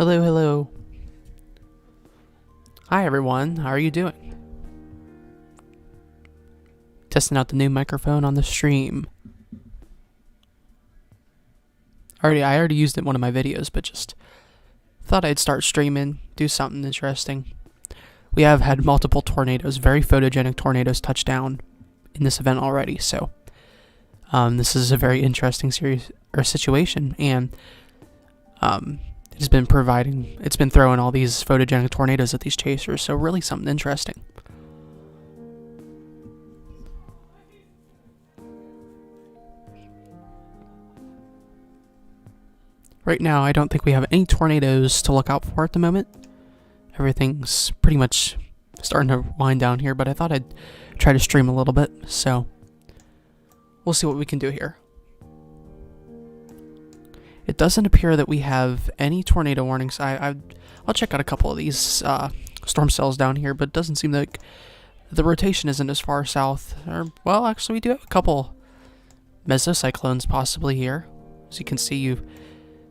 Hello, hello. Hi everyone, how are you doing? Testing out the new microphone on the stream. I already used it in one of my videos, but just thought I'd start streaming, do something interesting. We have had multiple tornadoes, very photogenic tornadoes touch down in this event already, so this is a very interesting situation, and it's been throwing all these photogenic tornadoes at these chasers, so really something interesting. Right now, I don't think we have any tornadoes to look out for at the moment. Everything's pretty much starting to wind down here, but I thought I'd try to stream a little bit, so we'll see what we can do here. It doesn't appear that we have any tornado warnings. I'll check out a couple of these storm cells down here, but it doesn't seem like the rotation isn't as far south. Well, actually, we do have a couple mesocyclones possibly here. As you can see, you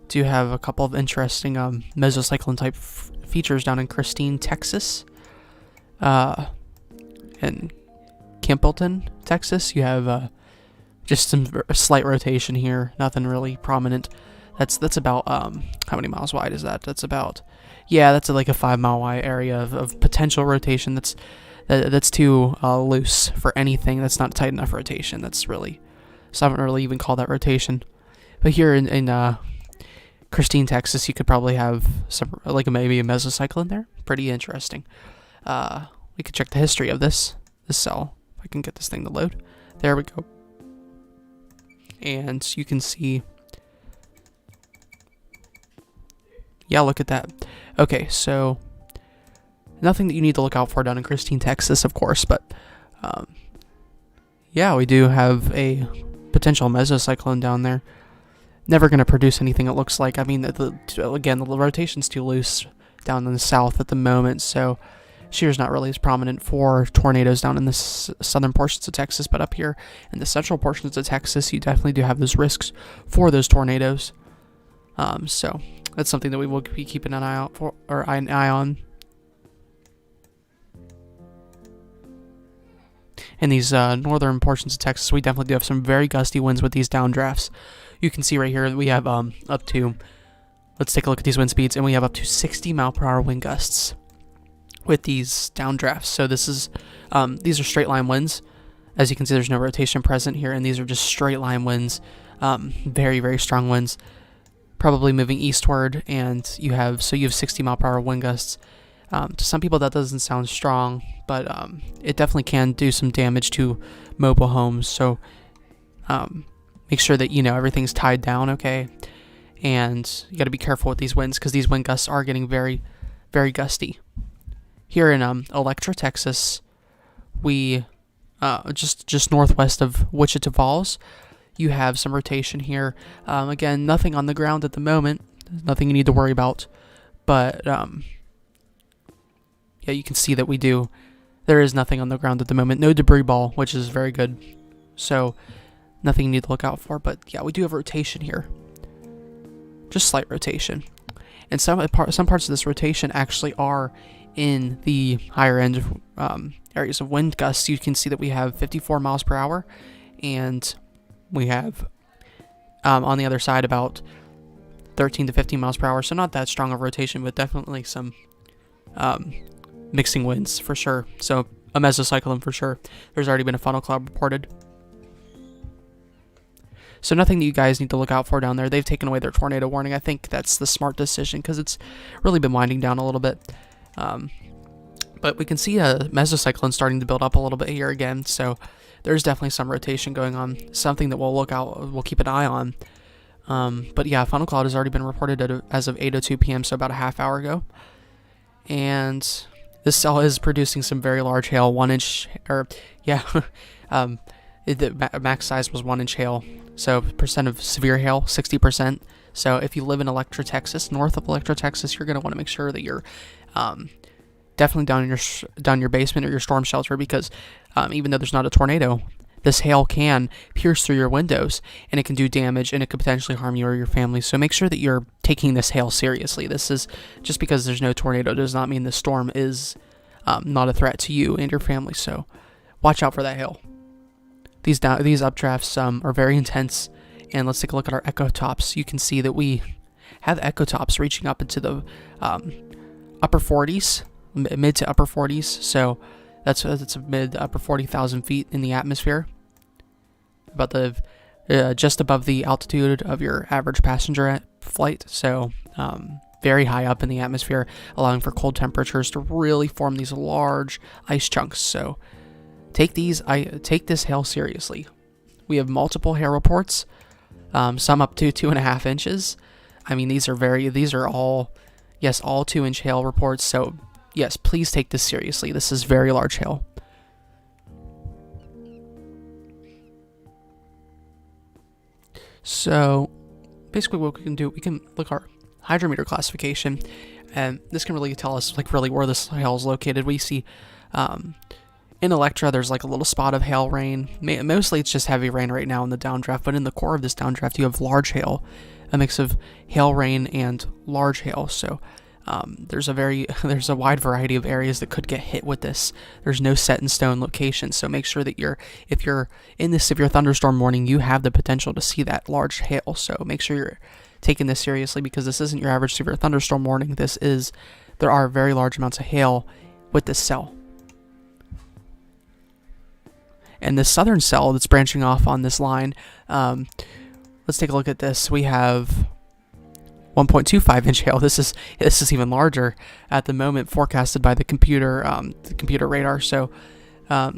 do have a couple of interesting mesocyclone type features down in Christine, Texas, and Campbellton, Texas. You have just some slight rotation here, nothing really prominent. That's about how many miles wide is that? That's about, yeah, that's like a 5 mile wide area of potential rotation. That's too loose for anything. That's not tight enough rotation. So I wouldn't really even call that rotation. But here in Christine, Texas, you could probably have some, like maybe a mesocyclone there. Pretty interesting. We could check the history of this cell. If I can get this thing to load. There we go. And you can see, yeah, look at that. Okay, so nothing that you need to look out for down in Christine, Texas, of course, but yeah, we do have a potential mesocyclone down there. Never going to produce anything, it looks like. I mean, again, the rotation's too loose down in the south at the moment, so shear's not really as prominent for tornadoes down in the southern portions of Texas, but up here in the central portions of Texas, you definitely do have those risks for those tornadoes. So that's something that we will be keeping an eye out for, or an eye on. In these northern portions of Texas, we definitely do have some very gusty winds with these downdrafts. You can see right here that we have up to, let's take a look at these wind speeds, and we have up to 60 mile per hour wind gusts with these downdrafts. So this is, these are straight line winds. As you can see, there's no rotation present here, and these are just straight line winds. Very, very strong winds, probably moving eastward, and you have 60 mile per hour wind gusts. To some people that doesn't sound strong, but it definitely can do some damage to mobile homes. So make sure that everything's tied down okay, and you got to be careful with these winds because these wind gusts are getting very, very gusty. Here in Electra, Texas, we just northwest of Wichita Falls, you have some rotation here. Again, nothing on the ground at the moment, nothing you need to worry about, but yeah, you can see that there is nothing on the ground at the moment. No debris ball, which is very good. So nothing you need to look out for, but yeah, we do have rotation here. Just slight rotation. And some parts of this rotation actually are in the higher end areas of wind gusts. You can see that we have 54 miles per hour, and we have on the other side about 13 to 15 miles per hour. So not that strong of rotation, but definitely some mixing winds for sure. So a mesocyclone for sure. There's already been a funnel cloud reported. So nothing that you guys need to look out for down there. They've taken away their tornado warning. I think that's the smart decision because it's really been winding down a little bit. But we can see a mesocyclone starting to build up a little bit here again. So there's definitely some rotation going on. Something that we'll keep an eye on. But yeah, funnel cloud has already been reported as of 8:02 p.m. So about a half hour ago. And this cell is producing some very large hail, 1 inch, or yeah, the max size was 1 inch hail. So percent of severe hail, 60%. So if you live in Electra, Texas, north of Electra, Texas, you're going to want to make sure that you're definitely down in your basement or your storm shelter, because even though there's not a tornado, this hail can pierce through your windows, and it can do damage, and it could potentially harm you or your family. So make sure that you're taking this hail seriously. This is just because there's no tornado does not mean the storm is not a threat to you and your family. So watch out for that hail. These updrafts are very intense, and let's take a look at our echo tops. You can see that we have echo tops reaching up into the upper 40s, mid to upper 40s. So that's a mid to upper 40,000 feet in the atmosphere, about the just above the altitude of your average passenger flight. So very high up in the atmosphere, allowing for cold temperatures to really form these large ice chunks. So take this hail seriously. We have multiple hail reports, some up to 2.5 inches. I mean, these are all 2-inch hail reports. So yes, please take this seriously. This is very large hail. So basically what we can do, we can look at our hydrometer classification, and this can really tell us really where this hail is located. We see in Electra there's like a little spot of hail rain. Mostly it's just heavy rain right now in the downdraft, but in the core of this downdraft you have large hail, a mix of hail rain and large hail. So there's a wide variety of areas that could get hit with this. There's no set in stone location, so make sure that if you're in this severe thunderstorm warning, you have the potential to see that large hail. So make sure you're taking this seriously, because this isn't your average severe thunderstorm warning. There are very large amounts of hail with this cell. And the southern cell that's branching off on this line, let's take a look at this. We have 1.25 inch hail. This is even larger at the moment, forecasted by the computer radar. So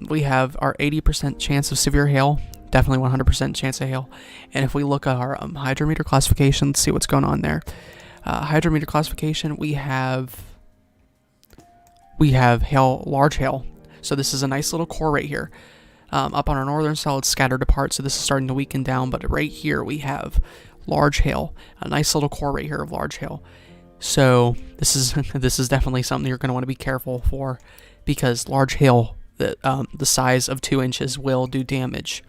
we have our 80% chance of severe hail, definitely 100% chance of hail. And if we look at our hydrometer classification, let's see what's going on there. Hydrometer classification, we have hail, large hail. So this is a nice little core right here. Up on our northern cell, it's scattered apart, so this is starting to weaken down. But right here, we have large hail, a nice little core right here of large hail. So this is definitely something you're going to want to be careful for, because large hail, the size of 2 inches, will do damage.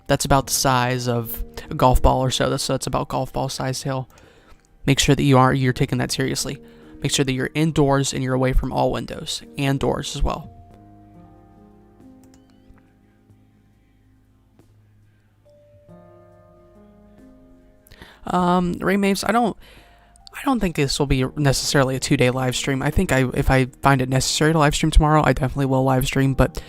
That's about the size of a golf ball or so. That's about golf ball sized hail. Make sure that you're taking that seriously. Make sure that you're indoors and you're away from all windows and doors as well. Rain waves, I don't think this will be necessarily a 2-day live stream. I think if I find it necessary to live stream tomorrow, I definitely will live stream, but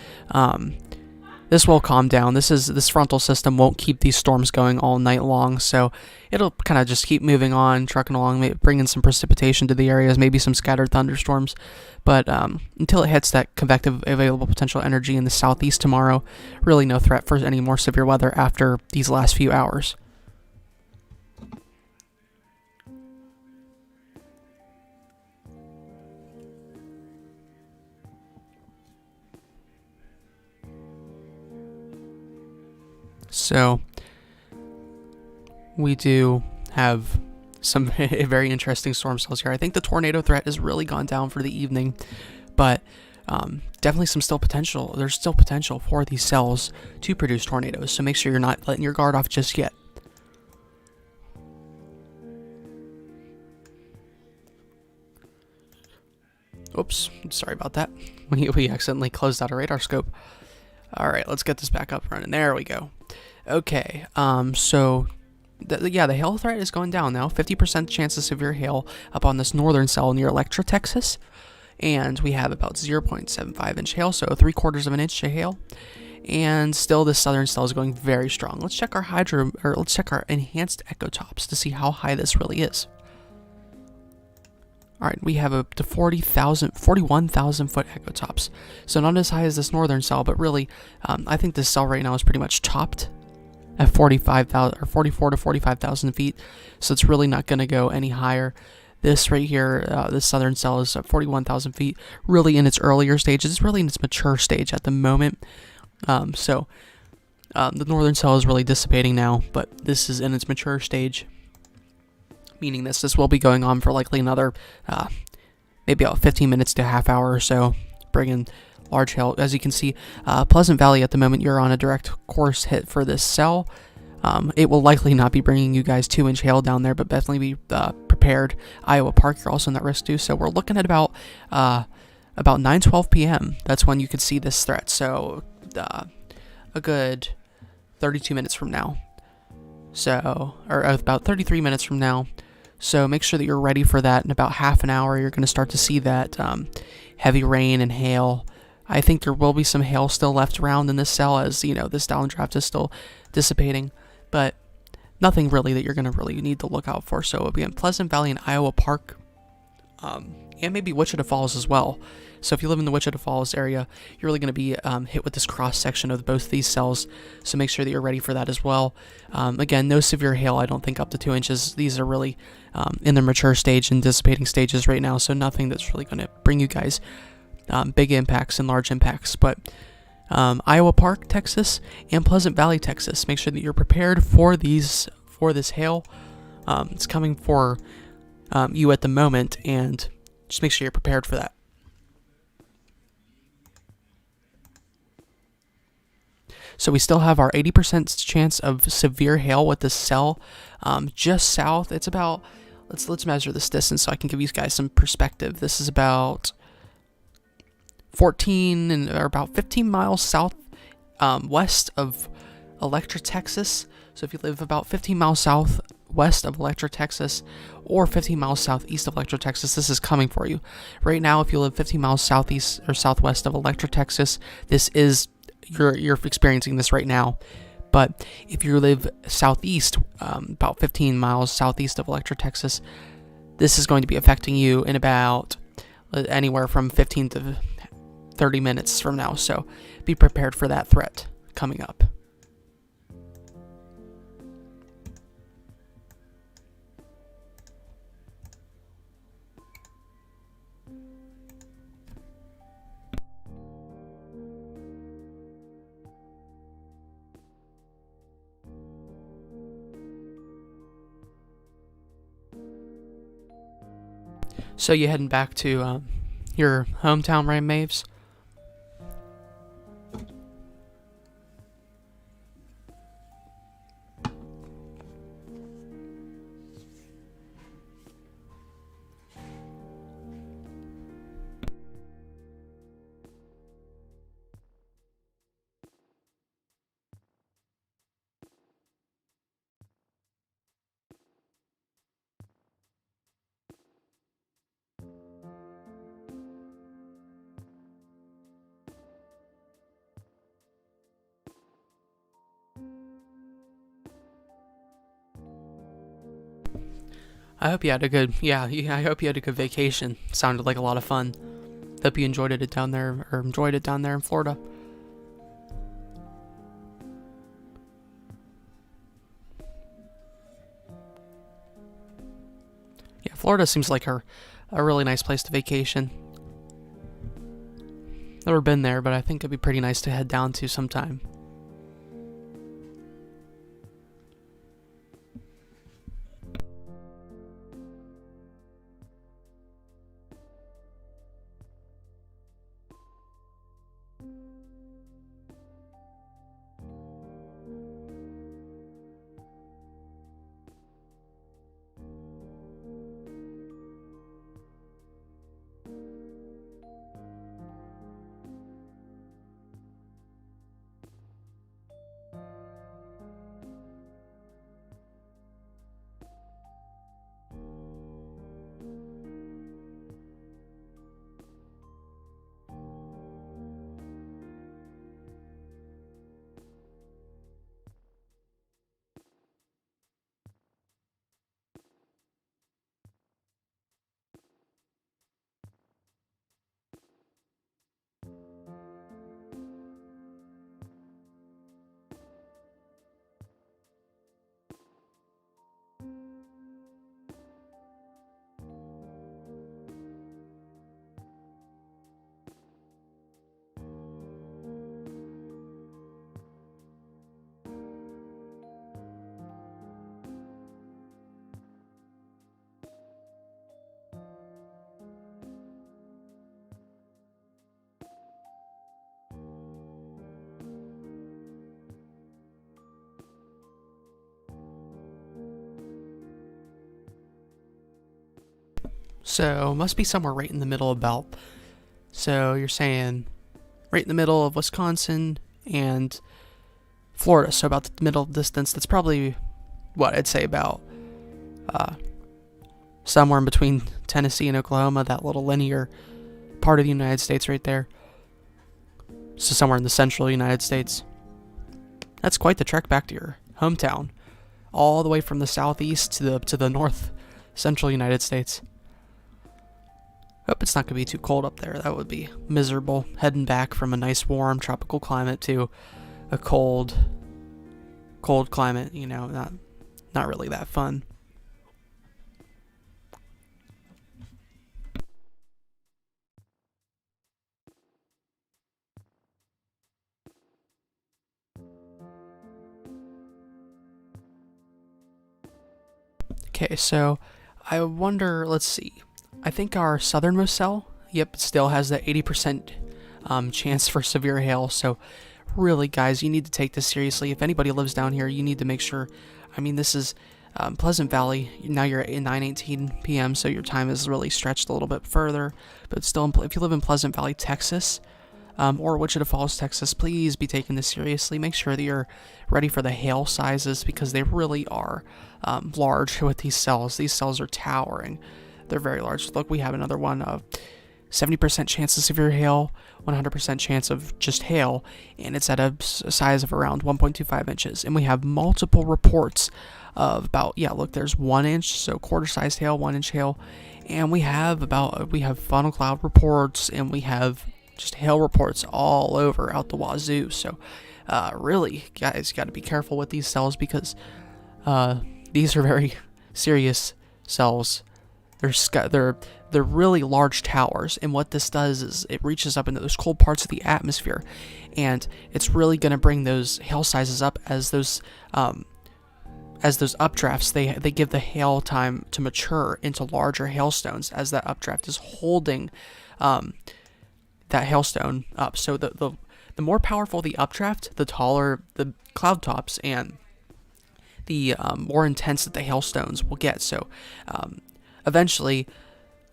this will calm down. This frontal system won't keep these storms going all night long, so it'll kind of just keep moving on, trucking along, maybe bring in some precipitation to the areas, maybe some scattered thunderstorms, but until it hits that convective available potential energy in the southeast tomorrow, really no threat for any more severe weather after these last few hours. So we do have some very interesting storm cells here. I think the tornado threat has really gone down for the evening, but definitely still potential. There's still potential for these cells to produce tornadoes. So make sure you're not letting your guard off just yet. Oops, sorry about that. We accidentally closed out a radar scope. All right, let's get this back up running. There we go. Okay, so the hail threat is going down now. 50% chance of severe hail up on this northern cell near Electra, Texas, and we have about 0.75 inch hail, so 3/4 of an inch of hail. And still, this southern cell is going very strong. Let's check our enhanced echo tops to see how high this really is. All right, we have up to 41,000 foot echo tops. So not as high as this northern cell, but really, I think this cell right now is pretty much topped at 45,000 or 44 to 45,000 feet. So it's really not going to go any higher. This right here, this southern cell is at 41,000 feet, really in its earlier stages. It's really in its mature stage at the moment. The northern cell is really dissipating now, but this is in its mature stage, meaning this will be going on for likely another maybe about 15 minutes to a half hour or so, bringing large hail. As you can see, Pleasant Valley at the moment, you're on a direct course hit for this cell. It will likely not be bringing you guys 2-inch hail down there, but definitely be prepared. Iowa Park, you're also in that risk too. So we're looking at about 9:12 p.m. That's when you could see this threat. So a good 32 minutes from now. So, or about 33 minutes from now. So make sure that you're ready for that. In about half an hour, you're going to start to see that heavy rain and hail. I think there will be some hail still left around in this cell, as you know, this downdraft is still dissipating, but nothing really that you're going to really need to look out for. So again, Pleasant Valley and Iowa Park, and maybe Wichita Falls as well. So if you live in the Wichita Falls area, you're really going to be hit with this cross section of both these cells. So make sure that you're ready for that as well. Again, no severe hail. I don't think up to 2 inches. These are really in the mature stage and dissipating stages right now. So nothing that's really going to bring you guys big impacts and large impacts. But Iowa Park, Texas, and Pleasant Valley, Texas, make sure that you're prepared for this hail. It's coming for you at the moment, and just make sure you're prepared for that. So we still have our 80% chance of severe hail with this cell just south. It's about, let's measure this distance so I can give you guys some perspective. This is about 14 or about 15 miles south west of Electra, Texas. So if you live about 15 miles southwest of Electra, Texas, or 15 miles southeast of Electra, Texas, this is coming for you. Right now, if you live 15 miles southeast or southwest of Electra, Texas, this is you're experiencing this right now. But if you live southeast, about 15 miles southeast of Electra, Texas, this is going to be affecting you in about anywhere from 15 to 30 minutes from now. So be prepared for that threat coming up. So you heading back to your hometown, right, Maves? I hope you had a good, I hope you had a good vacation. Sounded like a lot of fun. Hope you enjoyed it down there in Florida. Yeah, Florida seems like a really nice place to vacation. Never been there, but I think it'd be pretty nice to head down to sometime. So must be somewhere right in the middle about. So you're saying right in the middle of Wisconsin and Florida. So about the middle distance. That's probably what I'd say about somewhere in between Tennessee and Oklahoma. That little linear part of the United States right there. So somewhere in the central United States. That's quite the trek back to your hometown, all the way from the southeast to the north central United States. Hope it's not going to be too cold up there. That would be miserable, heading back from a nice warm tropical climate to a cold climate, you know, not really that fun. Okay, so I wonder, let's see. I think our southernmost cell, yep, still has that 80% chance for severe hail. So really, guys, you need to take this seriously. If anybody lives down here, you need to make sure. I mean, this is Pleasant Valley. Now you're at 9:18 p.m., so your time is really stretched a little bit further. But still, if you live in Pleasant Valley, Texas, or Wichita Falls, Texas, please be taking this seriously. Make sure that you're ready for the hail sizes, because they really are large with these cells. These cells are towering. They're very large. Look, we have another one of 70% chance of severe hail, 100% chance of just hail, and it's at a size of around 1.25 inches. And we have multiple reports of about, yeah, look, there's 1 inch, so quarter-sized hail, 1 inch hail, and we have funnel cloud reports, and we have just hail reports all over out the wazoo. So really, guys, got to be careful with these cells, because these are very serious cells. They're really large towers, and what this does is it reaches up into those cold parts of the atmosphere, and it's really going to bring those hail sizes up as those updrafts. They give the hail time to mature into larger hailstones as that updraft is holding that hailstone up. So the more powerful the updraft, the taller the cloud tops, and the more intense that the hailstones will get. So eventually,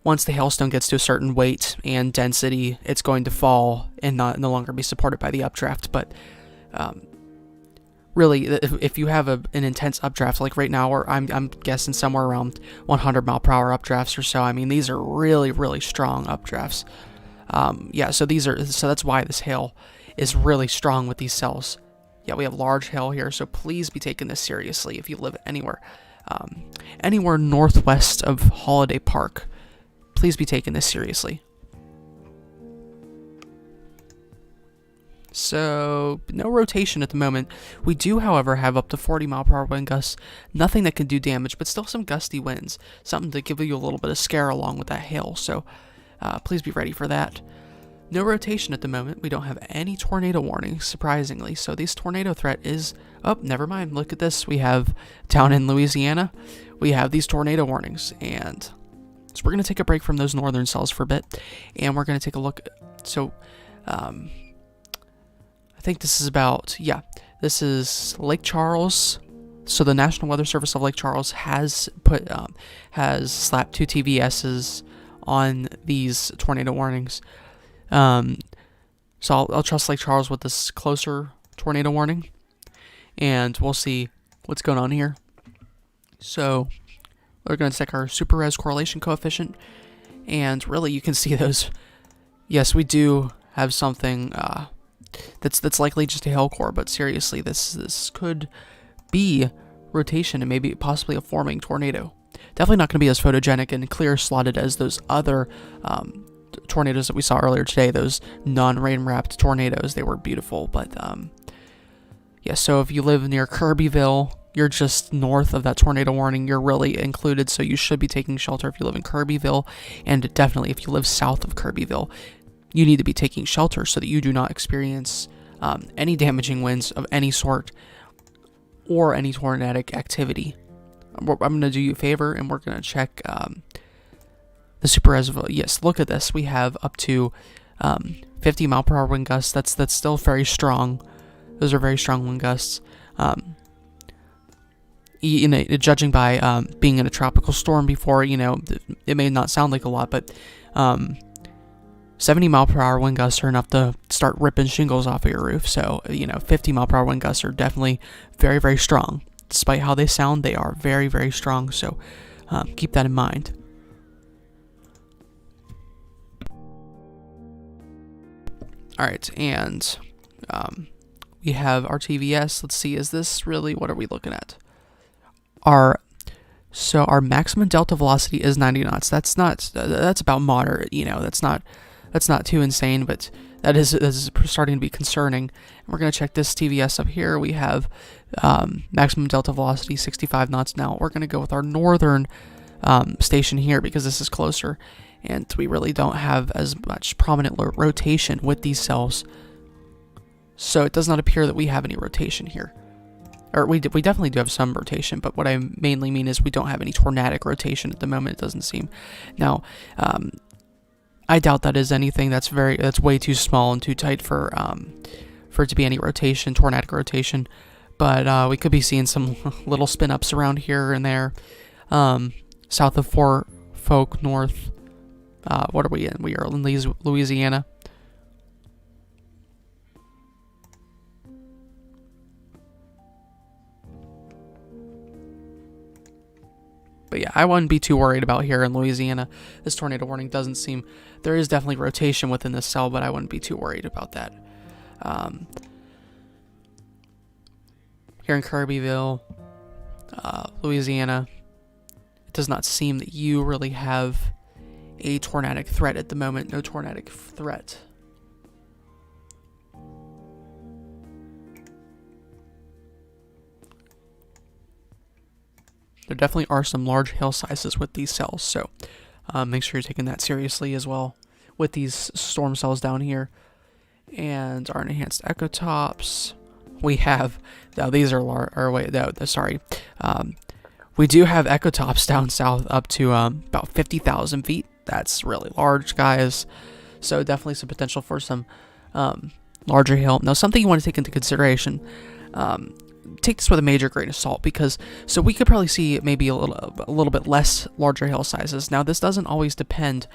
once the hailstone gets to a certain weight and density, it's going to fall and no longer be supported by the updraft. But really, if you have an intense updraft, like right now, or I'm guessing somewhere around 100 mile per hour updrafts or so. I mean, these are really, really strong updrafts. Yeah, so that's why this hail is really strong with these cells. Yeah, we have large hail here, so please be taking this seriously if you live anywhere northwest of Holiday Park. Please be taking this seriously. So, no rotation at the moment. We do, however, have up to 40 mile per hour wind gusts. Nothing that can do damage, but still some gusty winds. Something to give you a little bit of scare along with that hail, so please be ready for that. No rotation at the moment. We don't have any tornado warnings, surprisingly. So this tornado threat is... Oh, never mind. Look at this. We have, down in Louisiana, we have these tornado warnings. And so we're going to take a break from those northern cells for a bit. And we're going to take a look. So, I think this is about... Yeah, this is Lake Charles. So the National Weather Service of Lake Charles has slapped 2 TVSs on these tornado warnings. So I'll trust Lake Charles with this closer tornado warning, and we'll see what's going on here. So we're going to check our super res correlation coefficient, and really you can see those. Yes, we do have something that's likely just a hail core, but seriously, this could be rotation and maybe possibly a forming tornado. Definitely not going to be as photogenic and clear slotted as those other tornadoes that we saw earlier today, those non-rain wrapped tornadoes. They were beautiful, but yeah, so if you live near Kirbyville, you're just north of that tornado warning, you're really included, so you should be taking shelter if you live in Kirbyville, and definitely if you live south of Kirbyville, you need to be taking shelter so that you do not experience any damaging winds of any sort or any tornadic activity. I'm going to do you a favor, and we're going to check the super res. Yes, look at this. We have up to 50 mile per hour wind gusts. That's still very strong. Those are very strong wind gusts. judging by being in a tropical storm before, it may not sound like a lot, but 70 mile per hour wind gusts are enough to start ripping shingles off of your roof. So, 50 mile per hour wind gusts are definitely very, very strong. Despite how they sound, they are very, very strong. So, keep that in mind. All right, and we have our TVS. Let's see, is this really, what are we looking at? Our maximum delta velocity is 90 knots. That's about moderate. That's not too insane, but that is starting to be concerning. And we're going to check this TVS up here. We have maximum delta velocity 65 knots. Now we're going to go with our northern station here because this is closer, and we really don't have as much prominent rotation with these cells. So it does not appear that we have any rotation here. Or we definitely do have some rotation, but what I mainly mean is we don't have any tornadic rotation at the moment, it doesn't seem. Now, I doubt that is anything. That's way too small and too tight for it to be any rotation, tornadic rotation. But we could be seeing some little spin-ups around here and there. South of Fort Folk, north. What are we in? We are in Louisiana. But yeah, I wouldn't be too worried about here in Louisiana. This tornado warning doesn't seem... There is definitely rotation within this cell, but I wouldn't be too worried about that. Here in Kirbyville, Louisiana, it does not seem that you really have a tornadic threat at the moment. No tornadic threat. There definitely are some large hail sizes with these cells, so make sure you're taking that seriously as well with these storm cells down here. And our enhanced echo tops, we have, now these are large, or wait, no, sorry, we do have echo tops down south up to about 50,000 feet. That's really large, guys. So definitely some potential for some larger hail. Now, something you want to take into consideration, take this with a major grain of salt, because so we could probably see maybe a little bit less larger hail sizes. Now, this doesn't always depend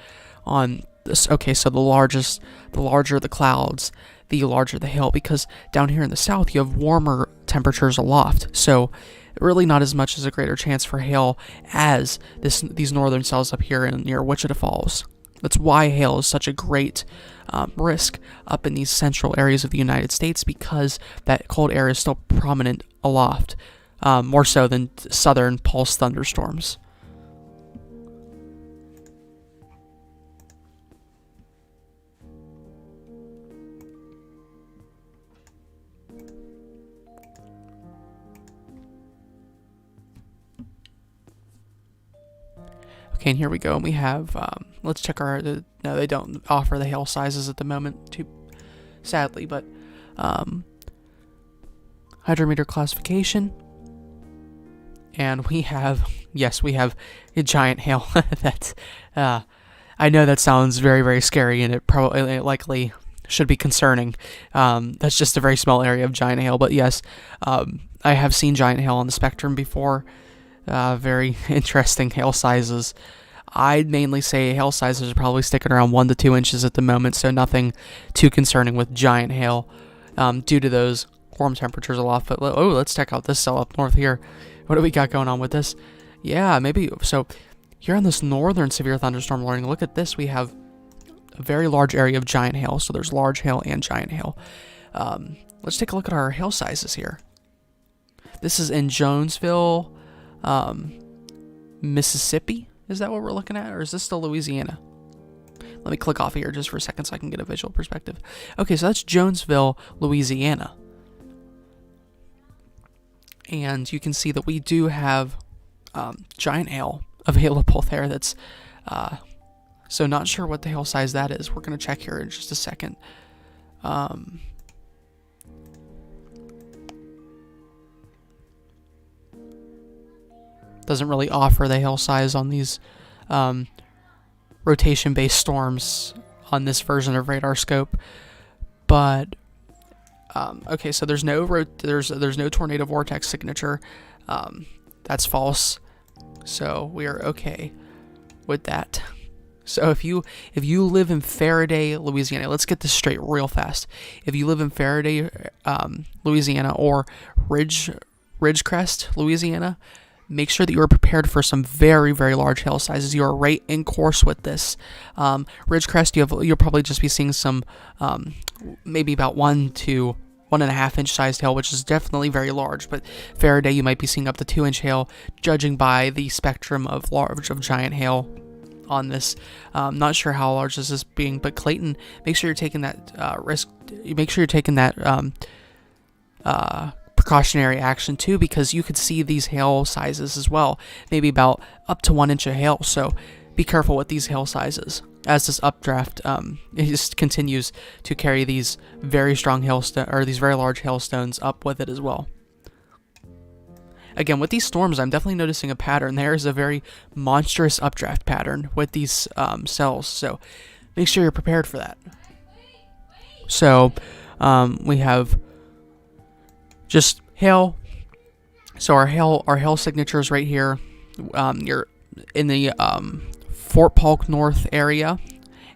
on this. Okay, so the larger the clouds, the larger the hail, because down here in the south you have warmer temperatures aloft, so really not as much as a greater chance for hail as these northern cells up here near Wichita Falls. That's why hail is such a great risk up in these central areas of the United States, because that cold air is still prominent aloft, more so than southern pulse thunderstorms. Okay, and here we go, and we have, let's check no, they don't offer the hail sizes at the moment, too sadly, but hydrometer classification, and we have, yes, we have a giant hail. That's, I know that sounds very, very scary, and it likely should be concerning. That's just a very small area of giant hail, but yes, I have seen giant hail on the spectrum before. Very interesting hail sizes. I'd mainly say hail sizes are probably sticking around 1 to 2 inches at the moment, so nothing too concerning with giant hail due to those warm temperatures aloft. But let's check out this cell up north here. What do we got going on with this? Yeah, maybe so. Here on this northern severe thunderstorm warning, look at this. We have a very large area of giant hail. So there's large hail and giant hail. Let's take a look at our hail sizes here. This is in Jonesville, Mississippi. Is that what we're looking at, or is this still Louisiana? Let me click off here just for a second so I can get a visual perspective. Okay, so that's Jonesville, Louisiana. And you can see that we do have giant hail available there. That's so not sure what the hail size that is. We're going to check here in just a second. Doesn't really offer the hail size on these rotation-based storms on this version of Radar Scope, but okay, so there's no tornado vortex signature That's false. So we are okay with that. So if you live in Faraday, Louisiana, let's get this straight real fast. If you live in Faraday, Louisiana, or Ridgecrest, Louisiana, make sure that you are prepared for some very, very large hail sizes. You are right in course with this. Ridgecrest, you'll probably just be seeing some, maybe about 1 to 1.5 inch sized hail, which is definitely very large. But Faraday, you might be seeing up to 2 inch hail, judging by the spectrum of giant hail on this. Not sure how large this is being, but Clayton, make sure you're taking that risk. Make sure you're taking that precautionary action too, because you could see these hail sizes as well, maybe about up to 1 inch of hail. So be careful with these hail sizes as this updraft it just continues to carry these very strong these very large hailstones up with it as well. Again, with these storms, I'm definitely noticing a pattern. There is a very monstrous updraft pattern with these cells, so make sure you're prepared for that. So we have just hail. So our hail signatures right here. You're in the Fort Polk North area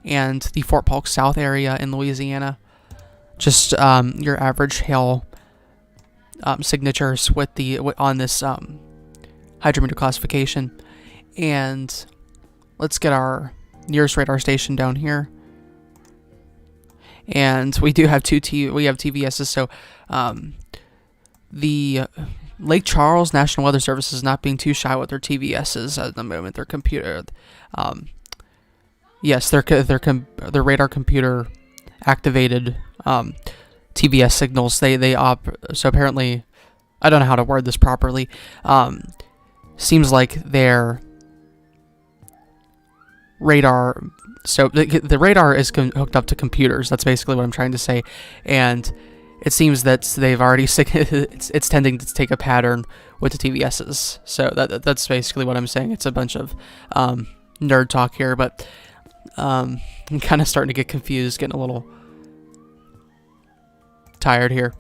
and the Fort Polk South area in Louisiana. Just your average hail signatures on this hydrometer classification. And let's get our nearest radar station down here. And we do have TVSs. So the Lake Charles National Weather Service is not being too shy with their TVSs at the moment. Their computer, yes, their radar computer activated TVS signals. So apparently, I don't know how to word this properly. Seems like their radar. So the radar is hooked up to computers. That's basically what I'm trying to say, and it seems that they've already it's tending to take a pattern with the TVSs. So that's basically what I'm saying. It's a bunch of nerd talk here, but I'm kind of starting to get confused, getting a little tired here.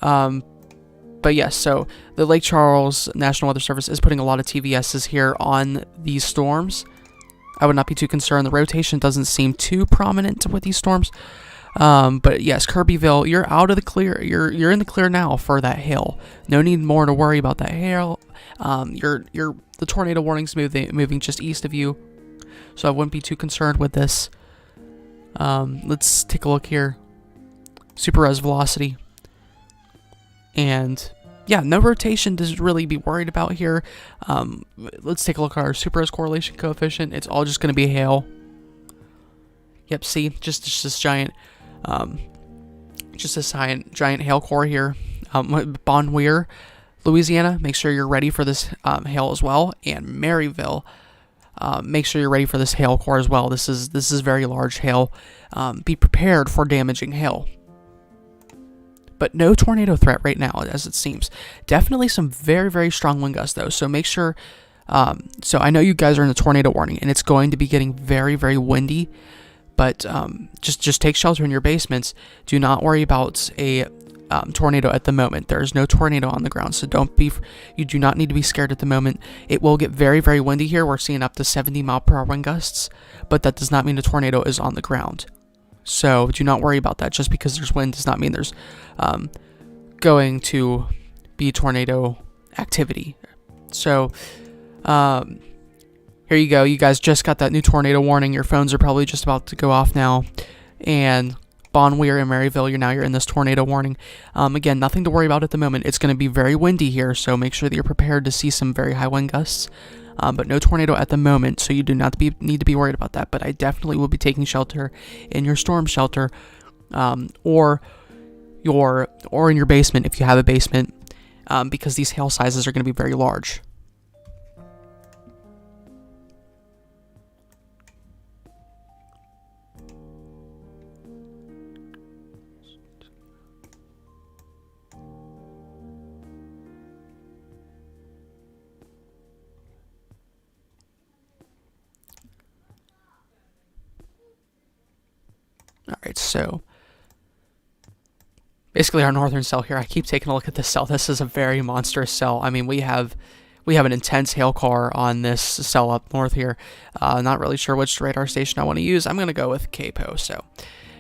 But yes, so the Lake Charles National Weather Service is putting a lot of TVSs here on these storms. I would not be too concerned. The rotation doesn't seem too prominent with these storms. But yes, Kirbyville, you're out of the clear. You're in the clear now for that hail. No need more to worry about that hail. The tornado warning's moving just east of you, so I wouldn't be too concerned with this. Let's take a look here. Super res velocity, and yeah, no rotation to really be worried about here. Let's take a look at our super res correlation coefficient. It's all just going to be hail. Yep, see, just this giant. Just this giant hail core here. Bon Weir, Louisiana, make sure you're ready for this hail as well. And Maryville, make sure you're ready for this hail core as well. This is very large hail. Be prepared for damaging hail. But no tornado threat right now, as it seems. Definitely some very, very strong wind gusts, though. So make sure. So I know you guys are in the tornado warning, and it's going to be getting very, very windy. But just take shelter in your basements. Do not worry about a tornado at the moment. There is no tornado on the ground, so you do not need to be scared at the moment. It will get very, very windy here. We're seeing up to 70 mile per hour wind gusts, but that does not mean a tornado is on the ground. So do not worry about that. Just because there's wind does not mean there's going to be tornado activity. So here you go. You guys just got that new tornado warning. Your phones are probably just about to go off now. And Bon Weir and Maryville, you're in this tornado warning. Again, nothing to worry about at the moment. It's going to be very windy here, so make sure that you're prepared to see some very high wind gusts. But no tornado at the moment, so you do not need to be worried about that. But I definitely will be taking shelter in your storm shelter, or in your basement if you have a basement, because these hail sizes are going to be very large. Alright, so basically our northern cell here, I keep taking a look at this cell. This is a very monstrous cell. I mean, we have we have an intense hail core on this cell up north here. Not really sure which radar station I want to use. I'm going to go with Capo. So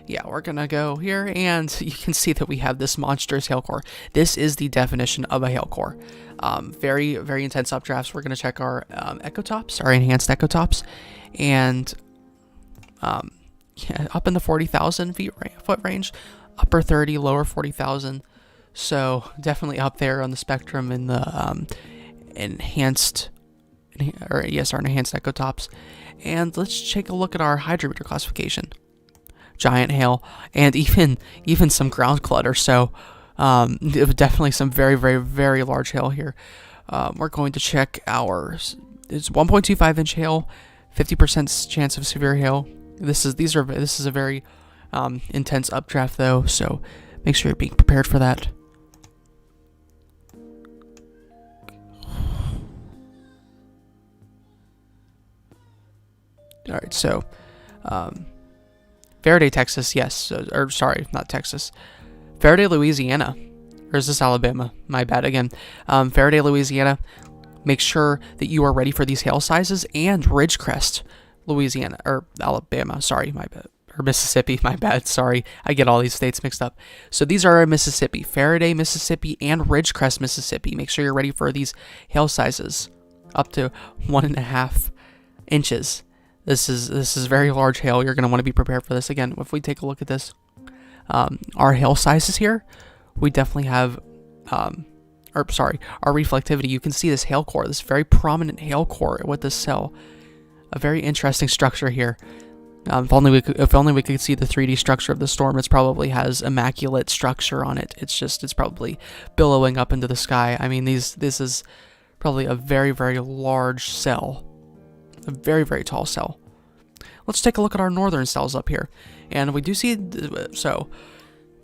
yeah, we're going to go here, and you can see that we have this monstrous hail core. This is the definition of a hail core. Very, very intense updrafts. We're going to check our echo tops, our enhanced echo tops, and yeah, up in the 40,000 foot range, upper 30, lower 40,000. So definitely up there on the spectrum in the enhanced echo tops. And let's take a look at our hydrometer classification. Giant hail, and even some ground clutter. So definitely some very, very, very large hail here. We're going to check ours. It's 1.25 inch hail, 50% chance of severe hail. This is a very intense updraft though, so make sure you're being prepared for that. All right, so Faraday, Texas, yes, or sorry, not Texas. Faraday, Louisiana, or is this Alabama? My bad again. Faraday, Louisiana. Make sure that you are ready for these hail sizes, and Ridgecrest, Louisiana, or Alabama. Sorry, my bad. Or Mississippi, my bad. Sorry, I get all these states mixed up. So these are Mississippi, Faraday, Mississippi, and Ridgecrest, Mississippi. Make sure you're ready for these hail sizes, up to 1.5 inches. This is very large hail. You're going to want to be prepared for this. Again, if we take a look at this, our hail sizes here, we definitely have, our reflectivity. You can see this hail core, this very prominent hail core with this cell. A very interesting structure here. If only we could see the 3D structure of the storm. It probably has immaculate structure on it. It's probably billowing up into the sky. I mean, this is probably a very, very large cell. A very, very tall cell. Let's take a look at our northern cells up here, and we do see the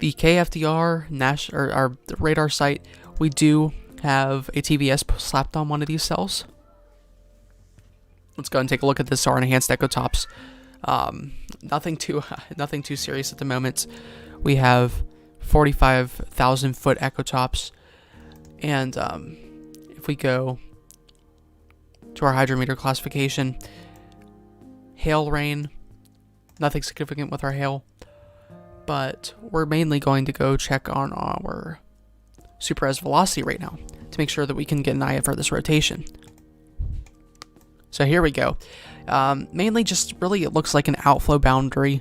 KFDR our radar site. We do have a TVS slapped on one of these cells. Let's go and take a look at this. Our enhanced echo tops. Nothing too serious at the moment. We have 45,000 foot echo tops, and if we go to our hydrometer classification, hail rain, nothing significant with our hail, but we're mainly going to go check on our super res velocity right now to make sure that we can get an eye for this rotation. So here we go. Mainly just really it looks like an outflow boundary.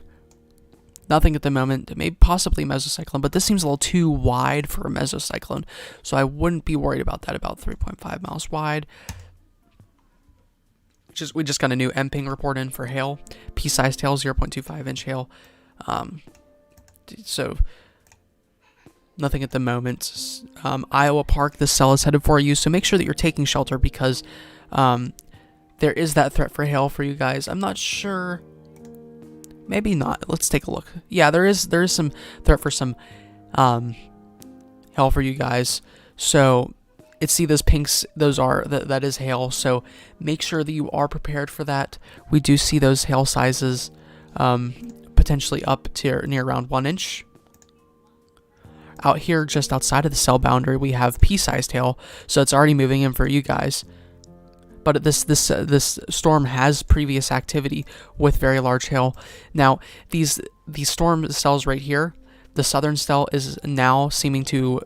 Nothing at the moment, maybe possibly mesocyclone, but this seems a little too wide for a mesocyclone, so I wouldn't be worried about that. About 3.5 miles wide. We just got a new MPing report in for hail. Pea-sized hail, 0.25 inch hail. So nothing at the moment. Iowa Park, this cell is headed for you, so make sure that you're taking shelter because there is that threat for hail for you guys. I'm not sure. Maybe not. Let's take a look. Yeah, there is some threat for some hail for you guys. So see those pinks, that is hail, so make sure that you are prepared for that. We do see those hail sizes potentially up to near around 1 inch. Out here just outside of the cell boundary we have pea-sized hail, so it's already moving in for you guys. But this storm has previous activity with very large hail. Now these storm cells right here, the southern cell is now seeming to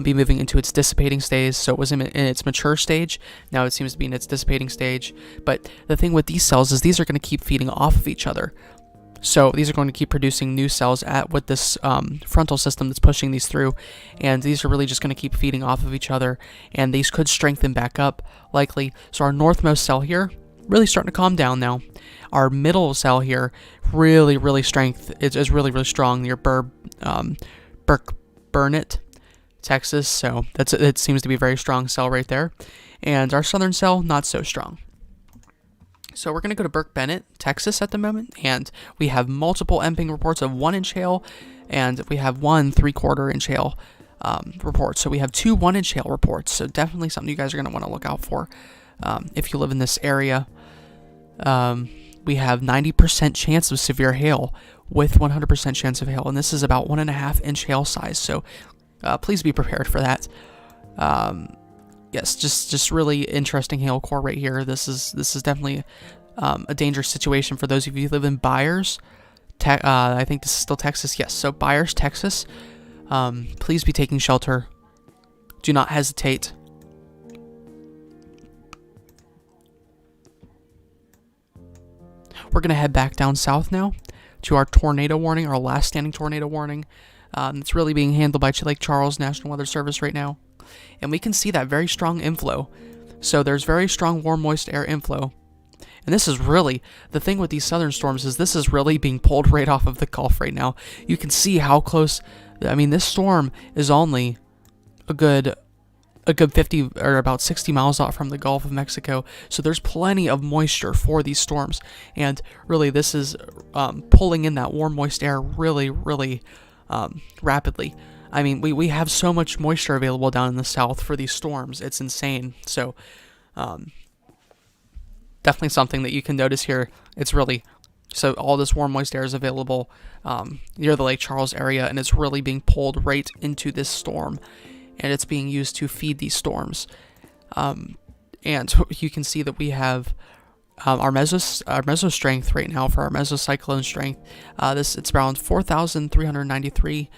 be moving into its dissipating stage. So it was in its mature stage. Now it seems to be in its dissipating stage. But the thing with these cells is these are going to keep feeding off of each other. So these are going to keep producing new cells with this frontal system that's pushing these through. And these are really just going to keep feeding off of each other. And these could strengthen back up, likely. So our northmost cell here, really starting to calm down now. Our middle cell here, really, really is really, really strong near Burnett, Texas, so it seems to be a very strong cell right there. And our southern cell, not so strong. So we're going to go to Bennett, Texas at the moment, and we have multiple MPing reports of 1 inch hail, and we have 1 3/4 inch hail report. So we have 2 1 inch hail reports, so definitely something you guys are going to want to look out for if you live in this area. We have 90% chance of severe hail with 100% chance of hail, and this is about 1.5 inch hail size, so please be prepared for that. Yes, just really interesting hail core right here. This is definitely a dangerous situation for those of you who live in Byers. I think this is still Texas. Yes, so Byers, Texas. Please be taking shelter. Do not hesitate. We're going to head back down south now to our tornado warning, our last standing tornado warning. It's really being handled by Lake Charles National Weather Service right now. And we can see that very strong inflow. So there's very strong warm, moist air inflow. And this is really, the thing with these southern storms is this is really being pulled right off of the Gulf right now. You can see how close, I mean, this storm is only a good 50 or about 60 miles out from the Gulf of Mexico. So there's plenty of moisture for these storms. And really, this is pulling in that warm, moist air really, really rapidly. I mean, we have so much moisture available down in the south for these storms. It's insane. So definitely something that you can notice here. It's really, so all this warm, moist air is available near the Lake Charles area, and it's really being pulled right into this storm, and it's being used to feed these storms. And you can see that we have our meso strength right now for our mesocyclone strength. It's around 4,393.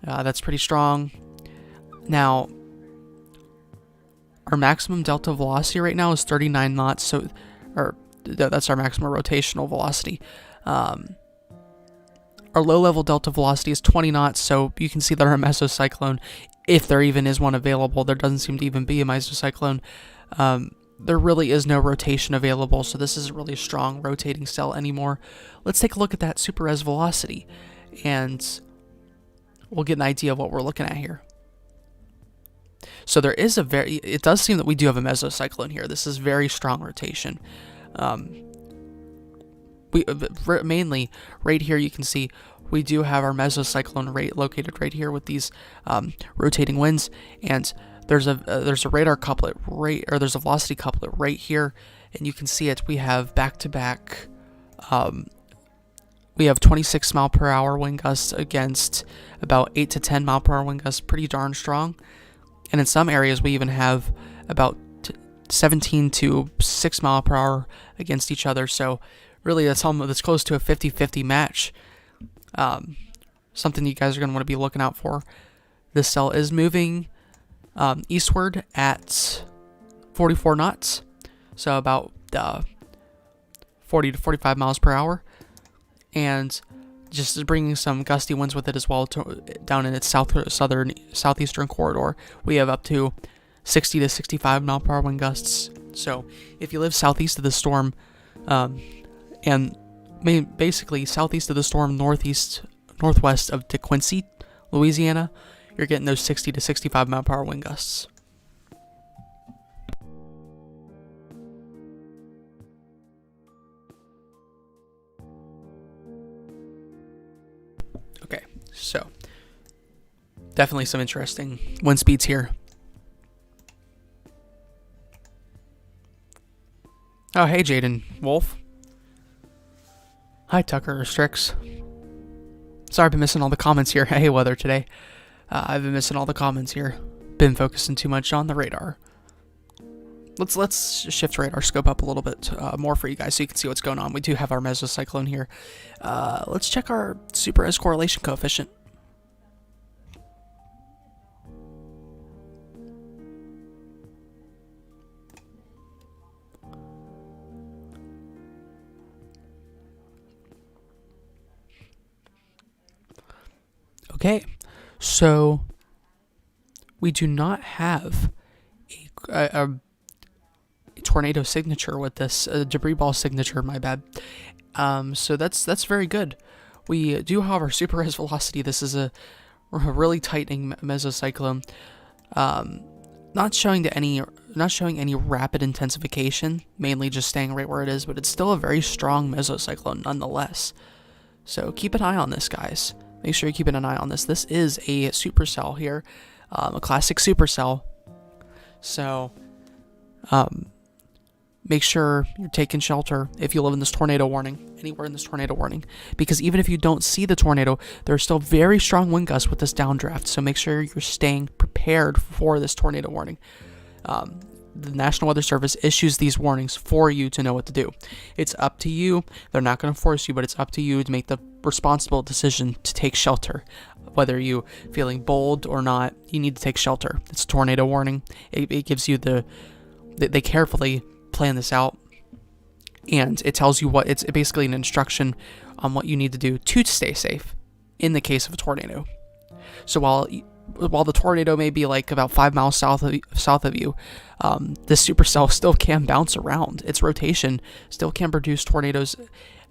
That's pretty strong. Now, our maximum delta velocity right now is 39 knots. So, that's our maximum rotational velocity. Our low-level delta velocity is 20 knots. So you can see that our mesocyclone, if there even is one available, there doesn't seem to even be a mesocyclone. There really is no rotation available, so this isn't really a strong rotating cell anymore. Let's take a look at that super res velocity, and we'll get an idea of what we're looking at here. So there is it does seem that we do have a mesocyclone here. This is very strong rotation. Mainly right here you can see we do have our mesocyclone rate located right here with these rotating winds, and there's a radar couplet there's a velocity couplet right here, and you can see it. We have back-to-back. We have 26 mile per hour wind gusts against about 8 to 10 mile per hour wind gusts, pretty darn strong. And in some areas we even have about 17 to 6 mile per hour against each other. So really that's close to a 50-50 match. Something you guys are going to want to be looking out for. This cell is moving eastward at 44 knots, so about 40 to 45 miles per hour, and just bringing some gusty winds with it as well down in its southeastern corridor. We have up to 60 to 65 mile per hour wind gusts. So if you live southeast of the storm, and basically southeast of the storm, northwest of DeQuincy, Louisiana, you're getting those 60 to 65 mile per hour wind gusts. Okay, so definitely some interesting wind speeds here. Oh, hey, Jaden Wolf. Hi, Tucker Strix. Sorry, I've been missing all the comments here. Hey, weather today. I've been missing all the comments here. Been focusing too much on the radar. Let's shift radar scope up a little bit more for you guys so you can see what's going on. We do have our mesocyclone here. Let's check our super res correlation coefficient. Okay, so we do not have a tornado signature with this, debris ball signature, my bad. So that's very good. We do have our super res velocity. This is a really tightening mesocyclone. Not showing any rapid intensification, mainly just staying right where it is, but it's still a very strong mesocyclone nonetheless. So keep an eye on this, guys. Make sure you're keeping an eye on this. This is a supercell here, a classic supercell. So, make sure you're taking shelter if you live in this tornado warning, anywhere in this tornado warning. Because even if you don't see the tornado, there are still very strong wind gusts with this downdraft. So make sure you're staying prepared for this tornado warning. The National Weather Service issues these warnings for you to know what to do. It's up to you. They're not going to force you, but it's up to you to make the responsible decision to take shelter. Whether you feeling bold or not, you need to take shelter. It's a tornado warning. It gives you they carefully plan this out, and it tells you it's basically an instruction on what you need to do to stay safe in the case of a tornado. So while the tornado may be like about 5 miles south of you, this supercell still can bounce around. Its rotation still can produce tornadoes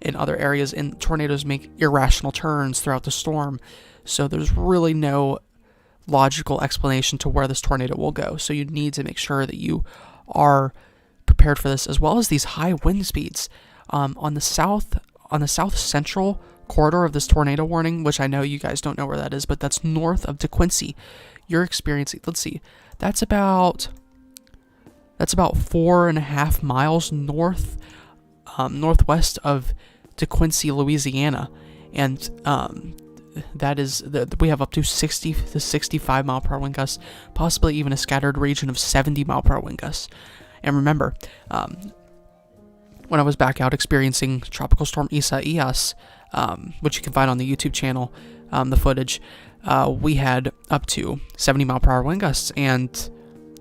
in other areas, and tornadoes make irrational turns throughout the storm. So there's really no logical explanation to where this tornado will go. So you need to make sure that you are prepared for this, as well as these high wind speeds. On the south central corridor of this tornado warning, which I know you guys don't know where that is, but that's north of DeQuincy. You're experiencing, let's see, that's about 4.5 miles northwest of DeQuincy, Louisiana, and that is we have up to 60 to 65 mile per hour wind gusts, possibly even a scattered region of 70 mile per hour wind gusts. And remember, when I was back out experiencing Tropical Storm Isaias, which you can find on the YouTube channel, the footage, we had up to 70 mile per hour wind gusts, and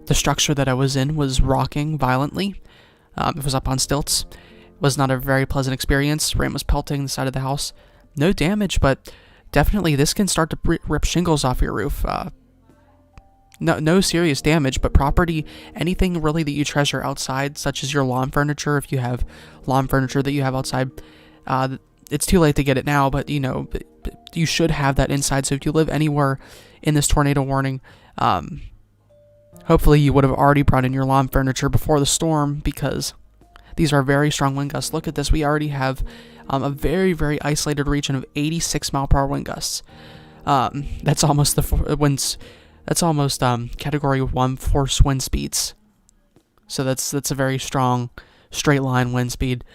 the structure that I was in was rocking violently. It was up on stilts. It was not a very pleasant experience. Rain was pelting the side of the house. No damage, but definitely this can start to rip shingles off your roof. No serious damage, but property, anything really that you treasure outside, such as your lawn furniture, if you have lawn furniture that you have outside, it's too late to get it now, but you should have that inside. So if you live anywhere in this tornado warning, hopefully you would have already brought in your lawn furniture before the storm, because these are very strong wind gusts. Look at this. We already have a very, very isolated region of 86 mile per hour wind gusts. That's almost That's almost category 1 force wind speeds. So that's a very strong straight line wind speed.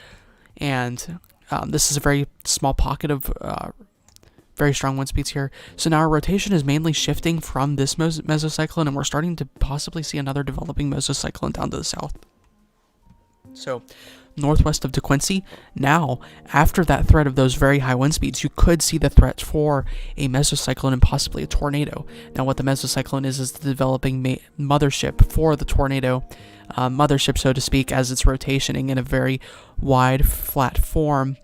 And this is a very small pocket of very strong wind speeds here. So now our rotation is mainly shifting from this mesocyclone, and we're starting to possibly see another developing mesocyclone down to the south. So northwest of DeQuincy, now after that threat of those very high wind speeds, you could see the threat for a mesocyclone and possibly a tornado. Now what the mesocyclone is the developing mothership for the tornado, mothership so to speak, as it's rotating in a very wide flat form.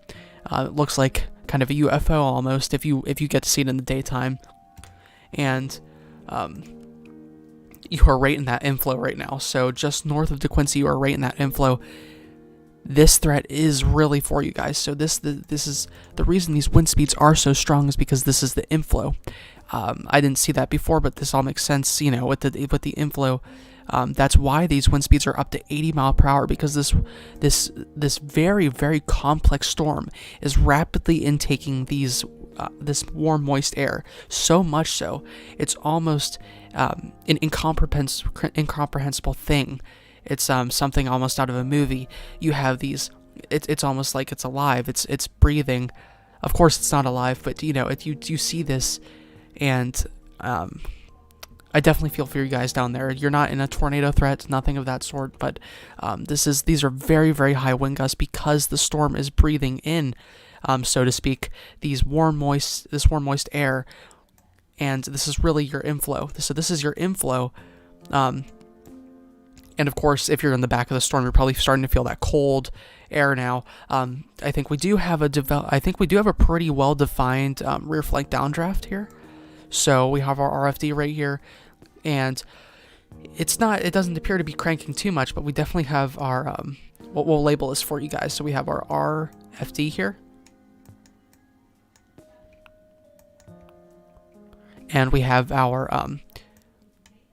It looks like kind of a UFO almost if you get to see it in the daytime. And you are right in that inflow right now. So just north of DeQuincy, you are right in that inflow. This threat is really for you guys. So this is the reason these wind speeds are so strong, is because this is the inflow. I didn't see that before, but this all makes sense, with the inflow. That's why these wind speeds are up to 80 mile per hour, because this very, very complex storm is rapidly intaking this warm, moist air. So much so, it's almost an incomprehensible thing. It's something almost out of a movie. You have these. It's almost like it's alive. It's breathing. Of course, it's not alive, but you see this, and I definitely feel for you guys down there. You're not in a tornado threat, nothing of that sort, but these are very, very high wind gusts because the storm is breathing in, so to speak, this warm, moist air, and this is really your inflow. So this is your inflow. And of course, if you're in the back of the storm, you're probably starting to feel that cold air now. I think we do have a pretty well-defined rear flank downdraft here. So we have our RFD right here, and it doesn't appear to be cranking too much, but we definitely have our we'll label this for you guys. So we have our RFD here, and we have our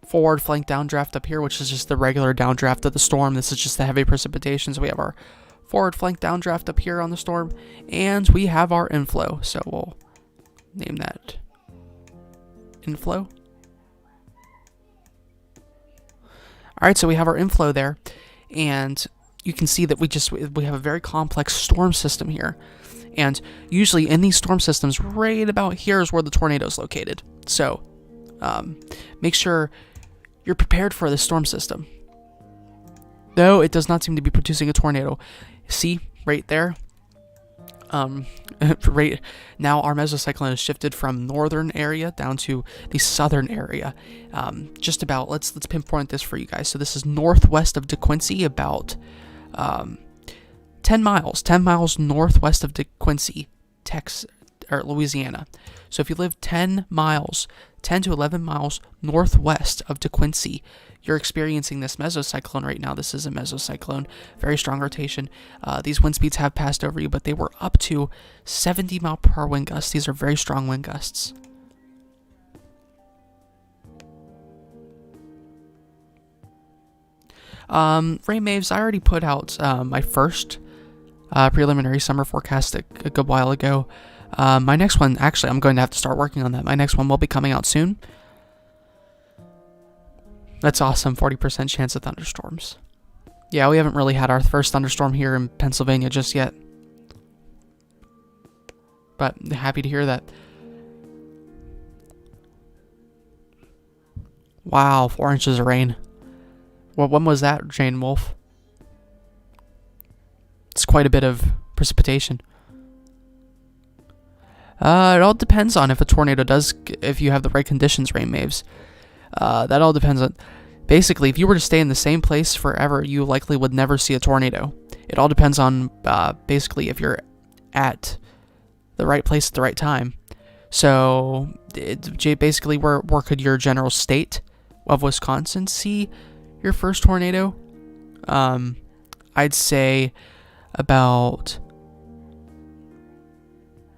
forward flank downdraft up here, which is just the regular downdraft of the storm. This is just the heavy precipitation. So we have our forward flank downdraft up here on the storm, and we have our inflow. So we'll name that inflow. Alright, so we have our inflow there, and you can see that we have a very complex storm system here. And usually in these storm systems, right about here is where the tornado is located. So make sure you're prepared for this storm system. No, it does not seem to be producing a tornado. See, right there? Right now our mesocyclone has shifted from northern area down to the southern area. Just about, let's pinpoint this for you guys. So this is northwest of DeQuincy, about 10 miles northwest of DeQuincy, Texas, or Louisiana. So if you live 10 to 11 miles northwest of DeQuincy, you're experiencing this mesocyclone right now. This is a mesocyclone, very strong rotation. These wind speeds have passed over you, but they were up to 70 mile per hour wind gusts. These are very strong wind gusts. Rain waves, I already put out my first preliminary summer forecast a good while ago. My next one, actually, I'm going to have to start working on that. My next one will be coming out soon. That's awesome, 40% chance of thunderstorms. Yeah, we haven't really had our first thunderstorm here in Pennsylvania just yet. But happy to hear that. Wow, 4 inches of rain. Well, when was that, Jane Wolf? It's quite a bit of precipitation. It all depends on if a tornado if you have the right conditions, rain waves. That all depends on, basically, if you were to stay in the same place forever, you likely would never see a tornado. It all depends on, basically, if you're at the right place at the right time. So, basically, where could your general state of Wisconsin see your first tornado? I'd say about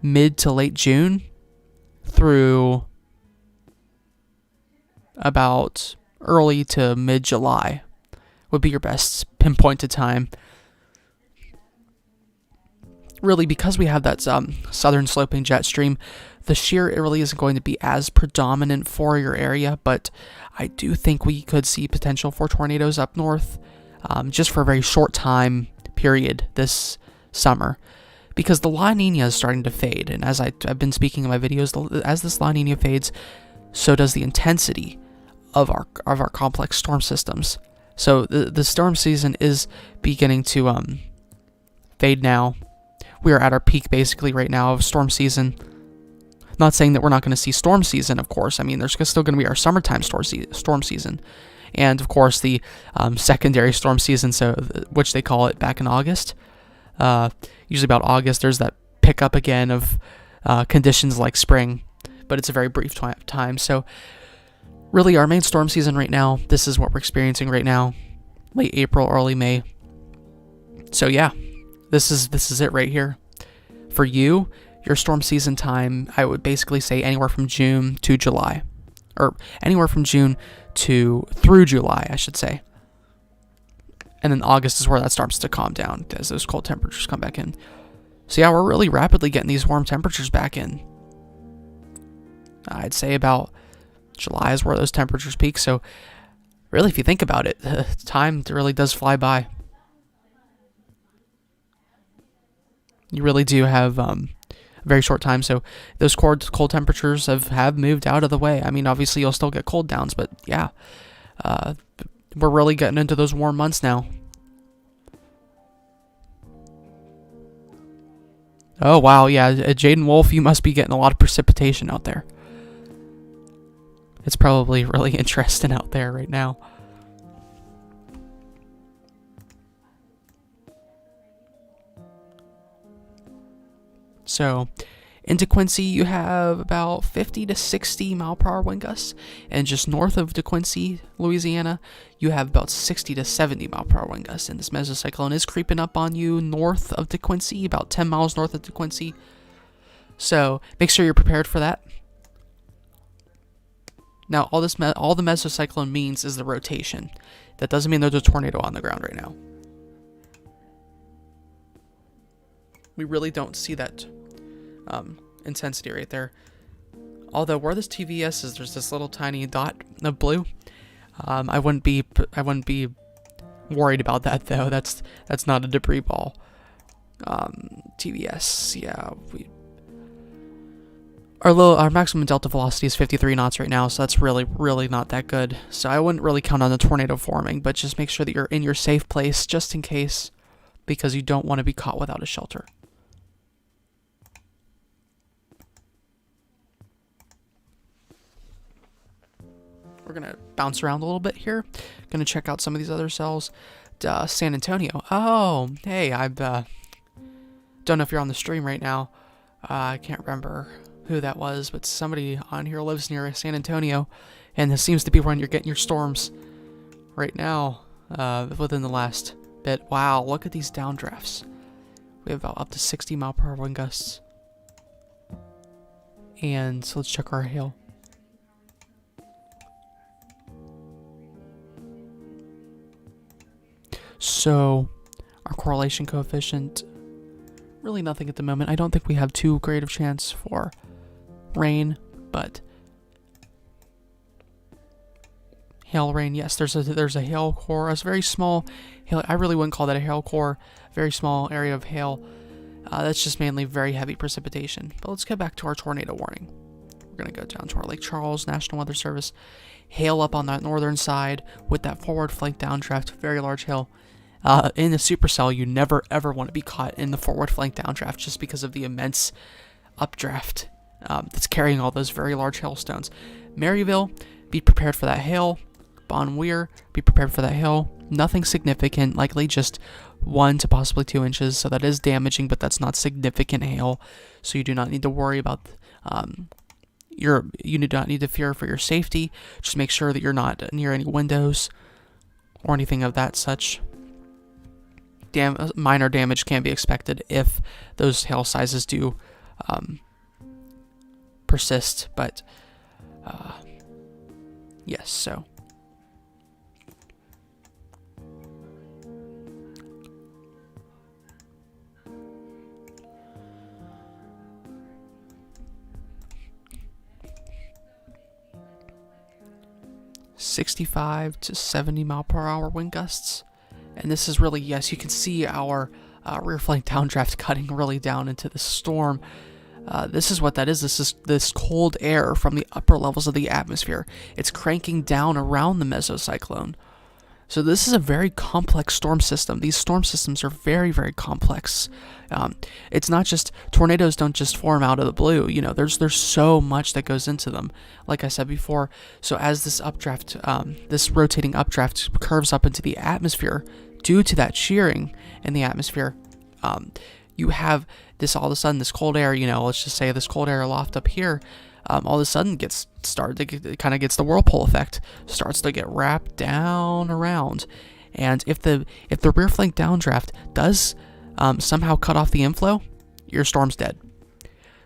mid to late June through about early to mid-July would be your best pinpointed time. Really, because we have that southern sloping jet stream, the shear, it really isn't going to be as predominant for your area, but I do think we could see potential for tornadoes up north, just for a very short time period this summer, because the La Nina is starting to fade, and as I've been speaking in my videos, as this La Nina fades, so does the intensity of our complex storm systems. So the storm season is beginning to fade now. We are at our peak basically right now of storm season. Not saying that we're not going to see storm season, of course. I mean, there's still going to be our summertime storm season, and of course the secondary storm season, so which they call it back in August. Usually about August, there's that pickup again of conditions like spring, but it's a very brief time. So really, our main storm season right now, this is what we're experiencing right now, late April, early May. So yeah, this is it right here. For you, your storm season time, I would basically say anywhere from June to July, or anywhere from June through July, I should say. And then August is where that starts to calm down as those cold temperatures come back in. So yeah, we're really rapidly getting these warm temperatures back in. I'd say about July is where those temperatures peak. So really, if you think about it, time really does fly by. You really do have a very short time. So those cold temperatures have moved out of the way. I mean, obviously you'll still get cold downs, but yeah, we're really getting into those warm months now. Oh wow, yeah, Jaden Wolf, you must be getting a lot of precipitation out there. It's probably really interesting out there right now. So, in DeQuincy, you have about 50 to 60 mile per hour wind gusts, and just north of DeQuincy, Louisiana, you have about 60 to 70 mile per hour wind gusts. And this mesocyclone is creeping up on you north of DeQuincy, about 10 miles north of DeQuincy. So, make sure you're prepared for that. Now, all the mesocyclone means is the rotation. That doesn't mean there's a tornado on the ground right now. We really don't see that intensity right there. Although where this TVS is, there's this little tiny dot of blue. I wouldn't be worried about that though. That's not a debris ball. TVS, yeah. Our maximum delta velocity is 53 knots right now, so that's really not that good. So I wouldn't really count on the tornado forming, but just make sure that you're in your safe place just in case, because you don't want to be caught without a shelter. We're going to bounce around a little bit here. Going to check out some of these other cells. San Antonio. Oh, hey, I don't know if you're on the stream right now. I can't remember who that was, but somebody on here lives near San Antonio, and this seems to be when you're getting your storms right now within the last bit. Wow, look at these downdrafts. We have up to 60 mile per hour wind gusts. And so let's check our hail. So our correlation coefficient, really nothing at the moment. I don't think we have too great of chance for rain, but hail rain, yes, there's a hail core, a very small hail. I really wouldn't call that a hail core, very small area of hail. That's just mainly very heavy precipitation. But let's get back to our tornado warning. We're going to go down to our Lake Charles National Weather Service. Hail up on that northern side with that forward flank downdraft, very large hail. In the supercell, you never ever want to be caught in the forward flank downdraft just because of the immense updraft that's carrying all those very large hailstones. Maryville, be prepared for that hail. Bon Weir, be prepared for that hail. Nothing significant, likely just 1 to possibly 2 inches, so that is damaging, but that's not significant hail, so you do not need to worry about you do not need to fear for your safety. Just make sure that you're not near any windows or anything of that such. Minor damage can be expected if those hail sizes do persist, but yes, so. .65 to 70 mile per hour wind gusts. And this is really, yes, you can see our rear flank downdraft cutting really down into the storm. This is what that is. This is this cold air from the upper levels of the atmosphere. It's cranking down around the mesocyclone. So this is a very complex storm system. These storm systems are very, very complex. It's not just, tornadoes don't just form out of the blue. You know, there's so much that goes into them, like I said before. So as this updraft, this rotating updraft curves up into the atmosphere, due to that shearing in the atmosphere, you have this all of a sudden, this cold air, you know, let's just say this cold air aloft up here, all of a sudden it kind of gets the whirlpool effect, starts to get wrapped down around. And if the rear flank downdraft does somehow cut off the inflow, your storm's dead.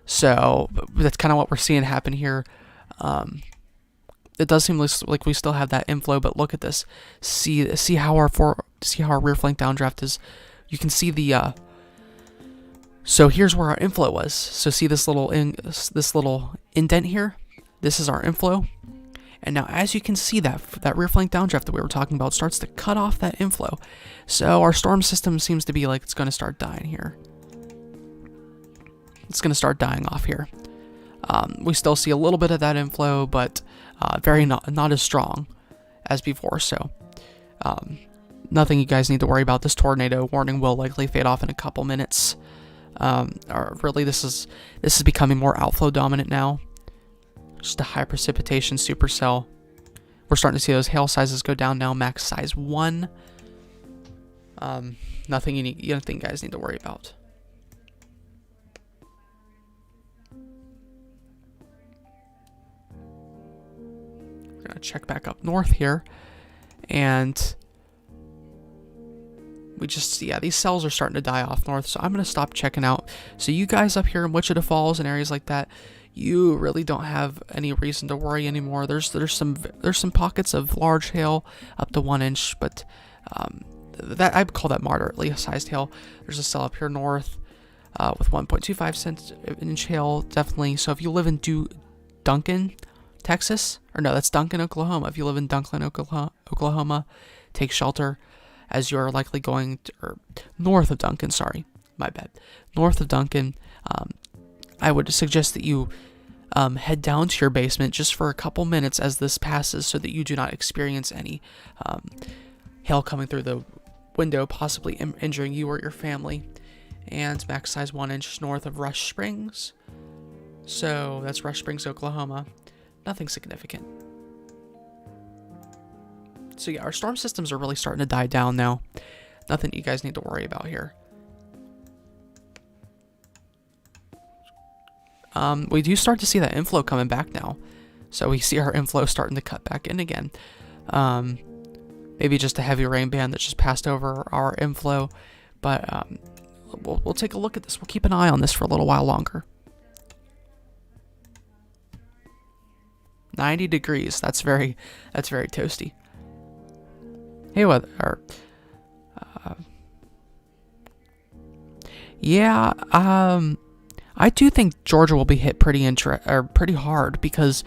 So that's kind of what we're seeing happen here. It does seem like we still have that inflow, but look at this. See how our rear flank downdraft is. You can see the so here's where our inflow was. So see this little indent here? This is our inflow. And now as you can see, that rear flank downdraft that we were talking about starts to cut off that inflow. So our storm system seems to be like it's going to start dying here. It's going to start dying off here. We still see a little bit of that inflow, but very not as strong as before. So nothing you guys need to worry about. This tornado warning will likely fade off in a couple minutes. Or really, this is becoming more outflow dominant now. Just a high precipitation supercell. We're starting to see those hail sizes go down now. Max size 1. Nothing you guys need to worry about. We're gonna check back up north here, and we just, yeah, these cells are starting to die off north, so I'm going to stop checking out. So you guys up here in Wichita Falls and areas like that, you really don't have any reason to worry anymore. There's some pockets of large hail up to 1 inch, but that I'd call that moderately sized hail. There's a cell up here north with 1.25 inch hail, definitely. So if you live in Duncan, Texas, or no, that's Duncan, Oklahoma. If you live in Duncan, Oklahoma, take shelter, as you're likely going to, or north of Duncan, sorry, my bad. North of Duncan, I would suggest that you head down to your basement just for a couple minutes as this passes so that you do not experience any hail coming through the window, possibly injuring you or your family. And max size 1 inch north of Rush Springs. So that's Rush Springs, Oklahoma. Nothing significant. So yeah, our storm systems are really starting to die down now. Nothing you guys need to worry about here. We do start to see that inflow coming back now. So we see our inflow starting to cut back in again. Maybe just a heavy rain band that just passed over our inflow. But we'll take a look at this. We'll keep an eye on this for a little while longer. 90 degrees. That's very toasty. Hey, weather. Yeah. I do think Georgia will be hit pretty hard because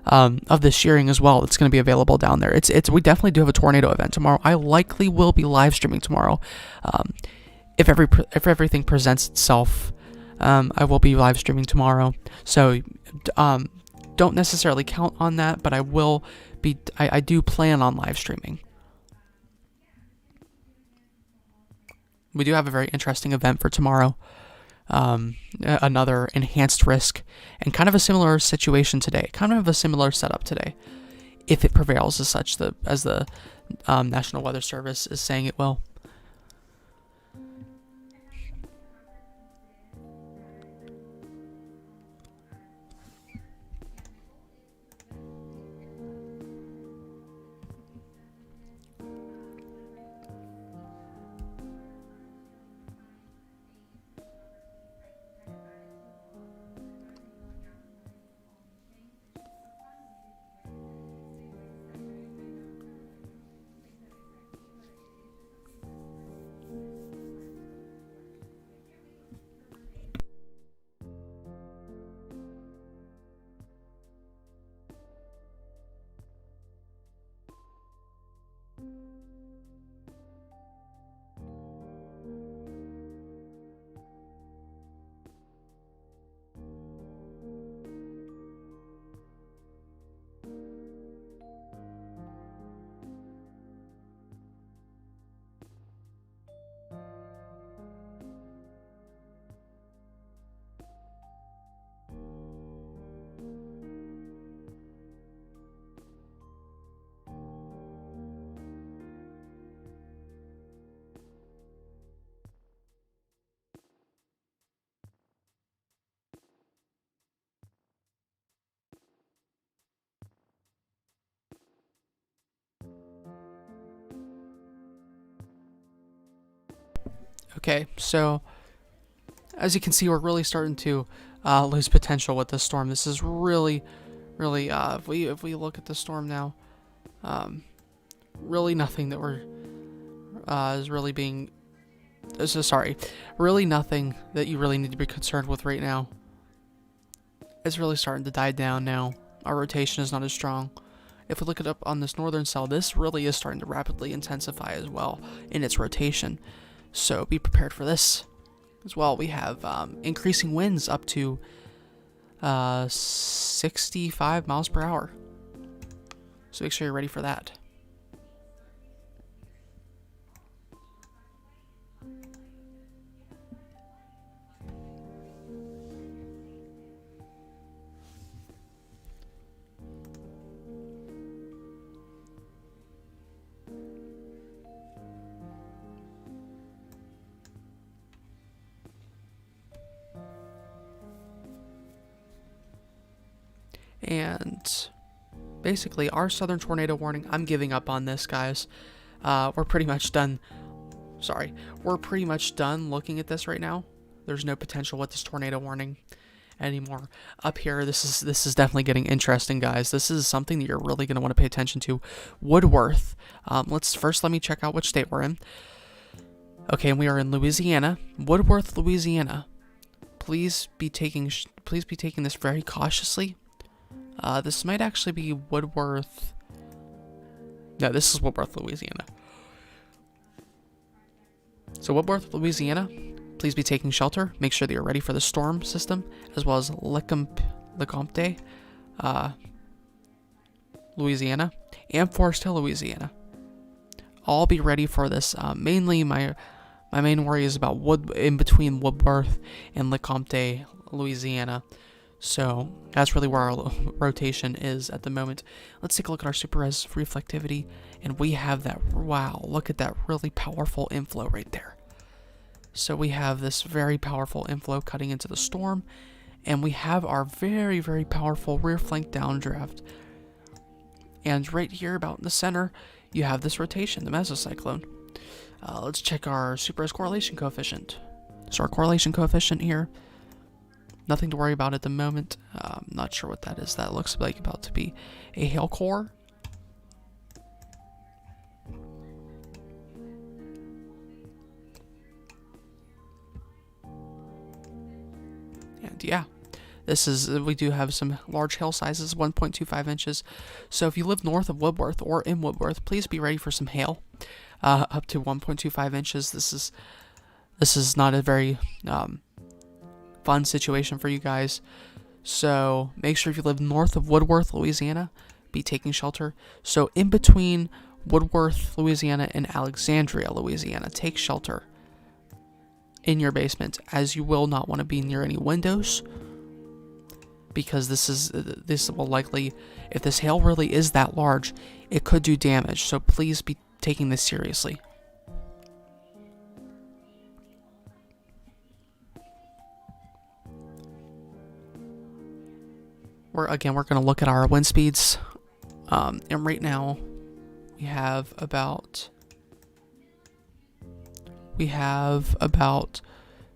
of the shearing as well. It's going to be available down there. We definitely do have a tornado event tomorrow. I likely will be live streaming tomorrow. If everything presents itself, I will be live streaming tomorrow. So don't necessarily count on that, but I do plan on live streaming. We do have a very interesting event for tomorrow. Another enhanced risk and kind of a similar situation today, kind of a similar setup today, if it prevails as the National Weather Service is saying it will. Okay, so as you can see, we're really starting to lose potential with this storm. This is really, if we look at the storm now, really nothing that we're is really being. Really nothing that you really need to be concerned with right now. It's really starting to die down now. Our rotation is not as strong. If we look it up on this northern cell, this really is starting to rapidly intensify as well in its rotation. So be prepared for this as well. We have increasing winds up to 65 miles per hour. So make sure you're ready for that. And basically our southern tornado warning, I'm giving up on this, guys. We're pretty much done. We're pretty much done looking at this right now. There's no potential with this tornado warning anymore. Up here, this is definitely getting interesting, guys. This is something that you're really going to want to pay attention to. Woodworth. Let me check out which state we're in. Okay, and we are in Louisiana. Woodworth, Louisiana. Please be taking this very cautiously. This might actually be Woodworth. No, this is Woodworth, Louisiana. So Woodworth, Louisiana, please be taking shelter. Make sure that you're ready for the storm system, as well as Lecompte, Louisiana, and Forest Hill, Louisiana. All be ready for this. Mainly, my main worry is about in between Woodworth and Lecompte, Louisiana. So that's really where our rotation is at the moment. Let's take a look at our super res reflectivity, and we have that. Wow, look at that really powerful inflow right there. So we have this very powerful inflow cutting into the storm, and we have our very, very powerful rear flank downdraft. And right here about in the center, you have this rotation, the mesocyclone. Let's check our super res correlation coefficient. So our correlation coefficient here, nothing to worry about at the moment. I'm not sure what that is. That looks like about to be a hail core. And yeah, this is, we do have some large hail sizes, 1.25 inches. So if you live north of Woodworth or in Woodworth, please be ready for some hail, up to 1.25 inches. This is not a very fun situation for you guys. So make sure if you live north of Woodworth, Louisiana, be taking shelter. So in between Woodworth, Louisiana and Alexandria, Louisiana, take shelter in your basement, as you will not want to be near any windows, because this will likely, if this hail really is that large, it could do damage. So please be taking this seriously. We're going to look at our wind speeds, and right now we have about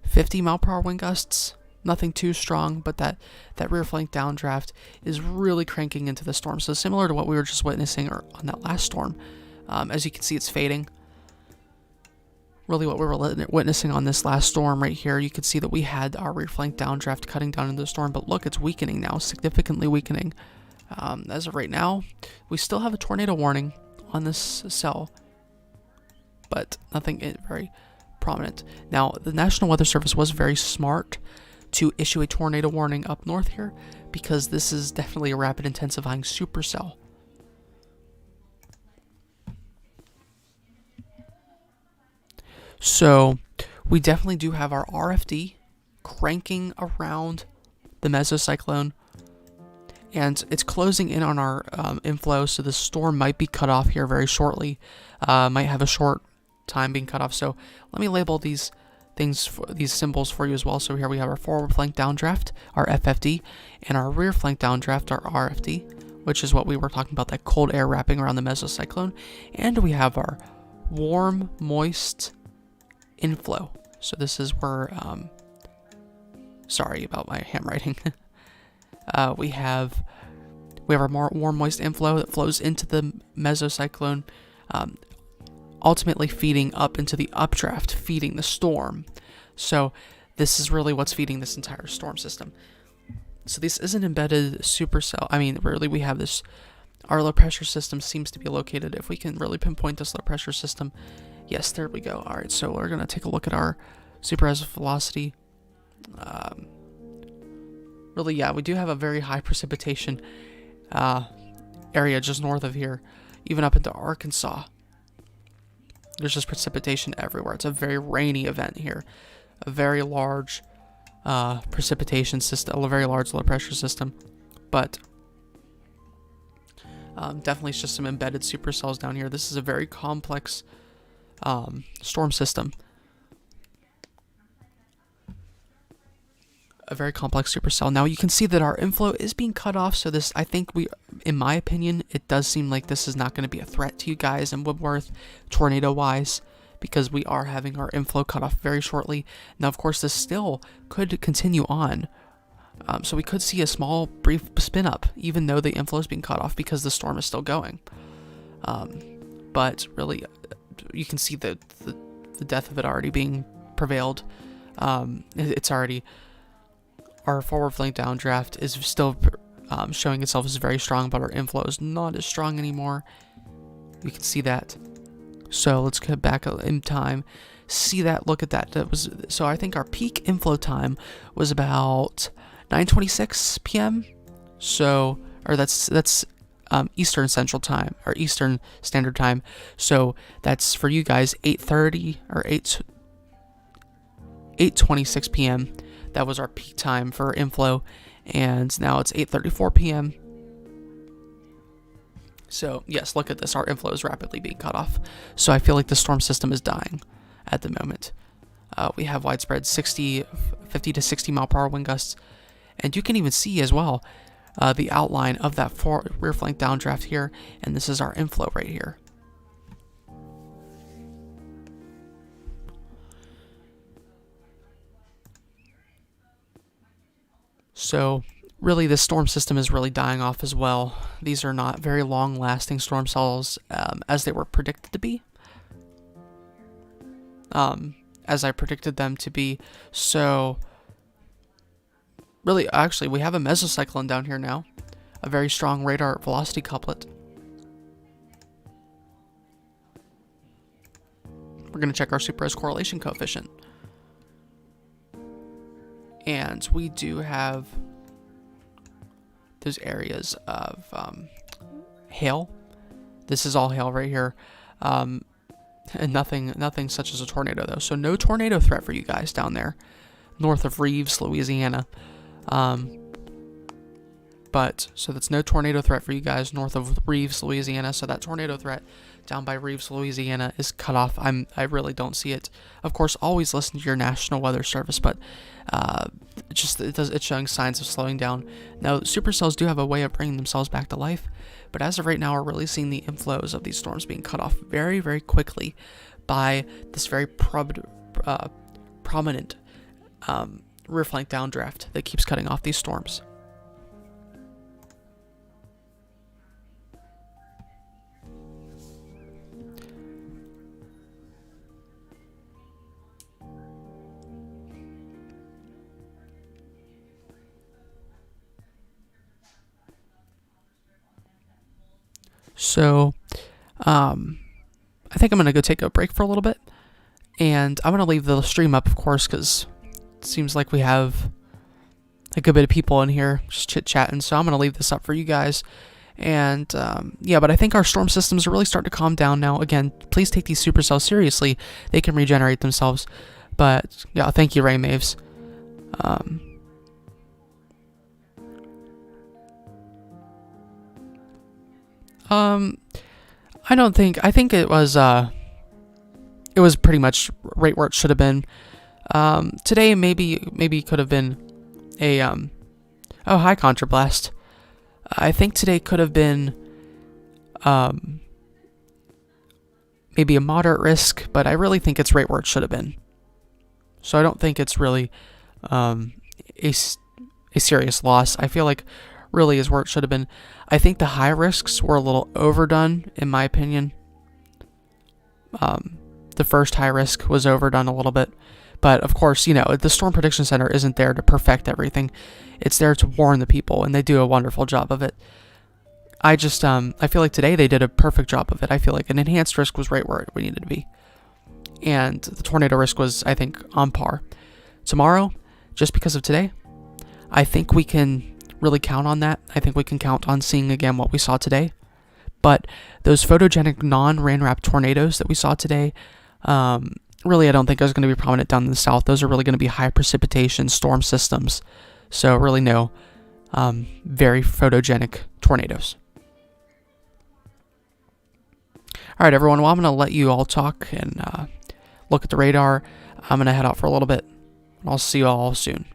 50 mile per hour wind gusts. Nothing too strong, but that rear flank downdraft is really cranking into the storm. So similar to what we were just witnessing on that last storm. As you can see, it's fading. Really what we were witnessing on this last storm right here, you could see that we had our rear flank downdraft cutting down into the storm, but look, it's weakening now, significantly weakening. As of right now, we still have a tornado warning on this cell, but nothing very prominent. Now, the National Weather Service was very smart to issue a tornado warning up north here, because this is definitely a rapid intensifying supercell. So we definitely do have our RFD cranking around the mesocyclone, and it's closing in on our inflow, so the storm might be cut off here very shortly. Might have a short time being cut off. So let me label these things, these symbols for you as well. So here we have our forward flank downdraft, our FFD, and our rear flank downdraft, our RFD, which is what we were talking about, that cold air wrapping around the mesocyclone. And we have our warm, moist inflow. So this is where, sorry about my handwriting. we have our more warm, moist inflow that flows into the mesocyclone, ultimately feeding up into the updraft, feeding the storm. So this is really what's feeding this entire storm system. So this is an embedded supercell. I mean, really, we have this, our low pressure system seems to be located, if we can really pinpoint this low pressure system. Yes, there we go. All right, so we're going to take a look at our super res velocity. Really, yeah, we do have a very high precipitation area just north of here, even up into Arkansas. There's just precipitation everywhere. It's a very rainy event here. A very large precipitation system, a very large low pressure system. But definitely it's just some embedded supercells down here. This is a very complex storm system. A very complex supercell. Now you can see that our inflow is being cut off, so this, I think in my opinion, it does seem like this is not going to be a threat to you guys in Woodworth, tornado-wise, because we are having our inflow cut off very shortly. Now, of course, this still could continue on, so we could see a small, brief spin up, even though the inflow is being cut off, because the storm is still going. But really, you can see the death of it already being prevailed. It's already... Our forward flank downdraft is still showing itself as very strong, but our inflow is not as strong anymore. You can see that. So let's get back in time. See that? Look at that. So I think our peak inflow time was about 9:26 p.m. So, or that's Eastern Central Time, or Eastern Standard Time. So that's for you guys 8:30 or 8:26 p.m. That was our peak time for inflow, and now it's 8:34 p.m. So yes, look at this. Our inflow is rapidly being cut off. So I feel like the storm system is dying at the moment. We have widespread 50 to 60 mile per hour wind gusts, and you can even see as well the outline of that rear flank downdraft here, and this is our inflow right here. So really, this storm system is really dying off as well. These are not very long-lasting storm cells as they were predicted to be. As I predicted them to be. So really, actually, we have a mesocyclone down here now. A very strong radar velocity couplet. We're going to check our super-S correlation coefficient. And we do have those areas of hail. This is all hail right here. And nothing such as a tornado, though. So no tornado threat for you guys down there, north of Reeves, Louisiana. So that's no tornado threat for you guys north of Reeves, Louisiana. So that tornado threat down by Reeves, Louisiana is cut off. I really don't see it. Of course, always listen to your National Weather Service, but it's showing signs of slowing down. Now, supercells do have a way of bringing themselves back to life, but as of right now, we're really seeing the inflows of these storms being cut off very, very quickly by this very prominent rear flank downdraft that keeps cutting off these storms. So, I think I'm going to go take a break for a little bit, and I'm going to leave the stream up, of course, because it seems like we have a good bit of people in here just chit-chatting, so I'm going to leave this up for you guys. And, yeah, but I think our storm systems are really starting to calm down now. Again, please take these supercells seriously. They can regenerate themselves. But, yeah, thank you, Ray Maves. I think it was pretty much right where it should have been. Today maybe could have been a, oh, hi, Controblast. I think today could have been, maybe a moderate risk, but I really think it's right where it should have been. So I don't think it's really, a serious loss. I feel like really is where it should have been. I think the high risks were a little overdone, in my opinion. The first high risk was overdone a little bit. But, of course, the Storm Prediction Center isn't there to perfect everything. It's there to warn the people, and they do a wonderful job of it. I feel like today they did a perfect job of it. I feel like an enhanced risk was right where it needed to be. And the tornado risk was, I think, on par. Tomorrow, just because of today, I think we can really count on that. I think we can count on seeing again what we saw today. But those photogenic non-rain wrap tornadoes that we saw today, really I don't think are going to be prominent down in the south. Those are really going to be high precipitation storm systems. So really no very photogenic tornadoes. Alright everyone, well I'm going to let you all talk and look at the radar. I'm going to head out for a little bit. I'll see you all soon.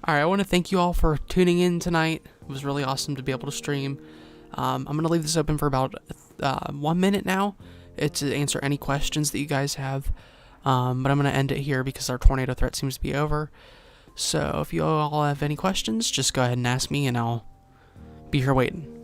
Alright, I want to thank you all for tuning in tonight. It was really awesome to be able to stream. I'm going to leave this open for about 1 minute now to answer any questions that you guys have. But I'm going to end it here because our tornado threat seems to be over. So if you all have any questions, just go ahead and ask me and I'll be here waiting.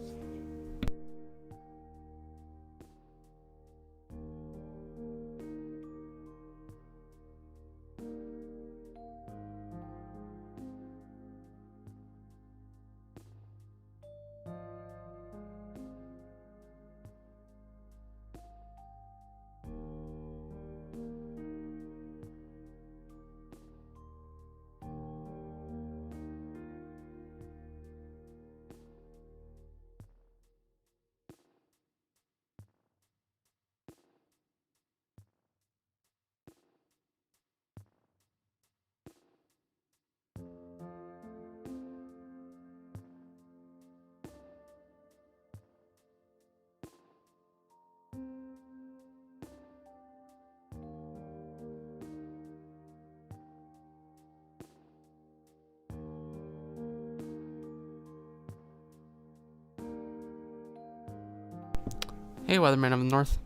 Hey, Weatherman of the North.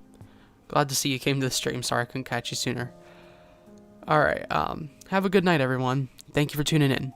Glad to see you came to the stream. Sorry I couldn't catch you sooner. Alright, have a good night, everyone. Thank you for tuning in.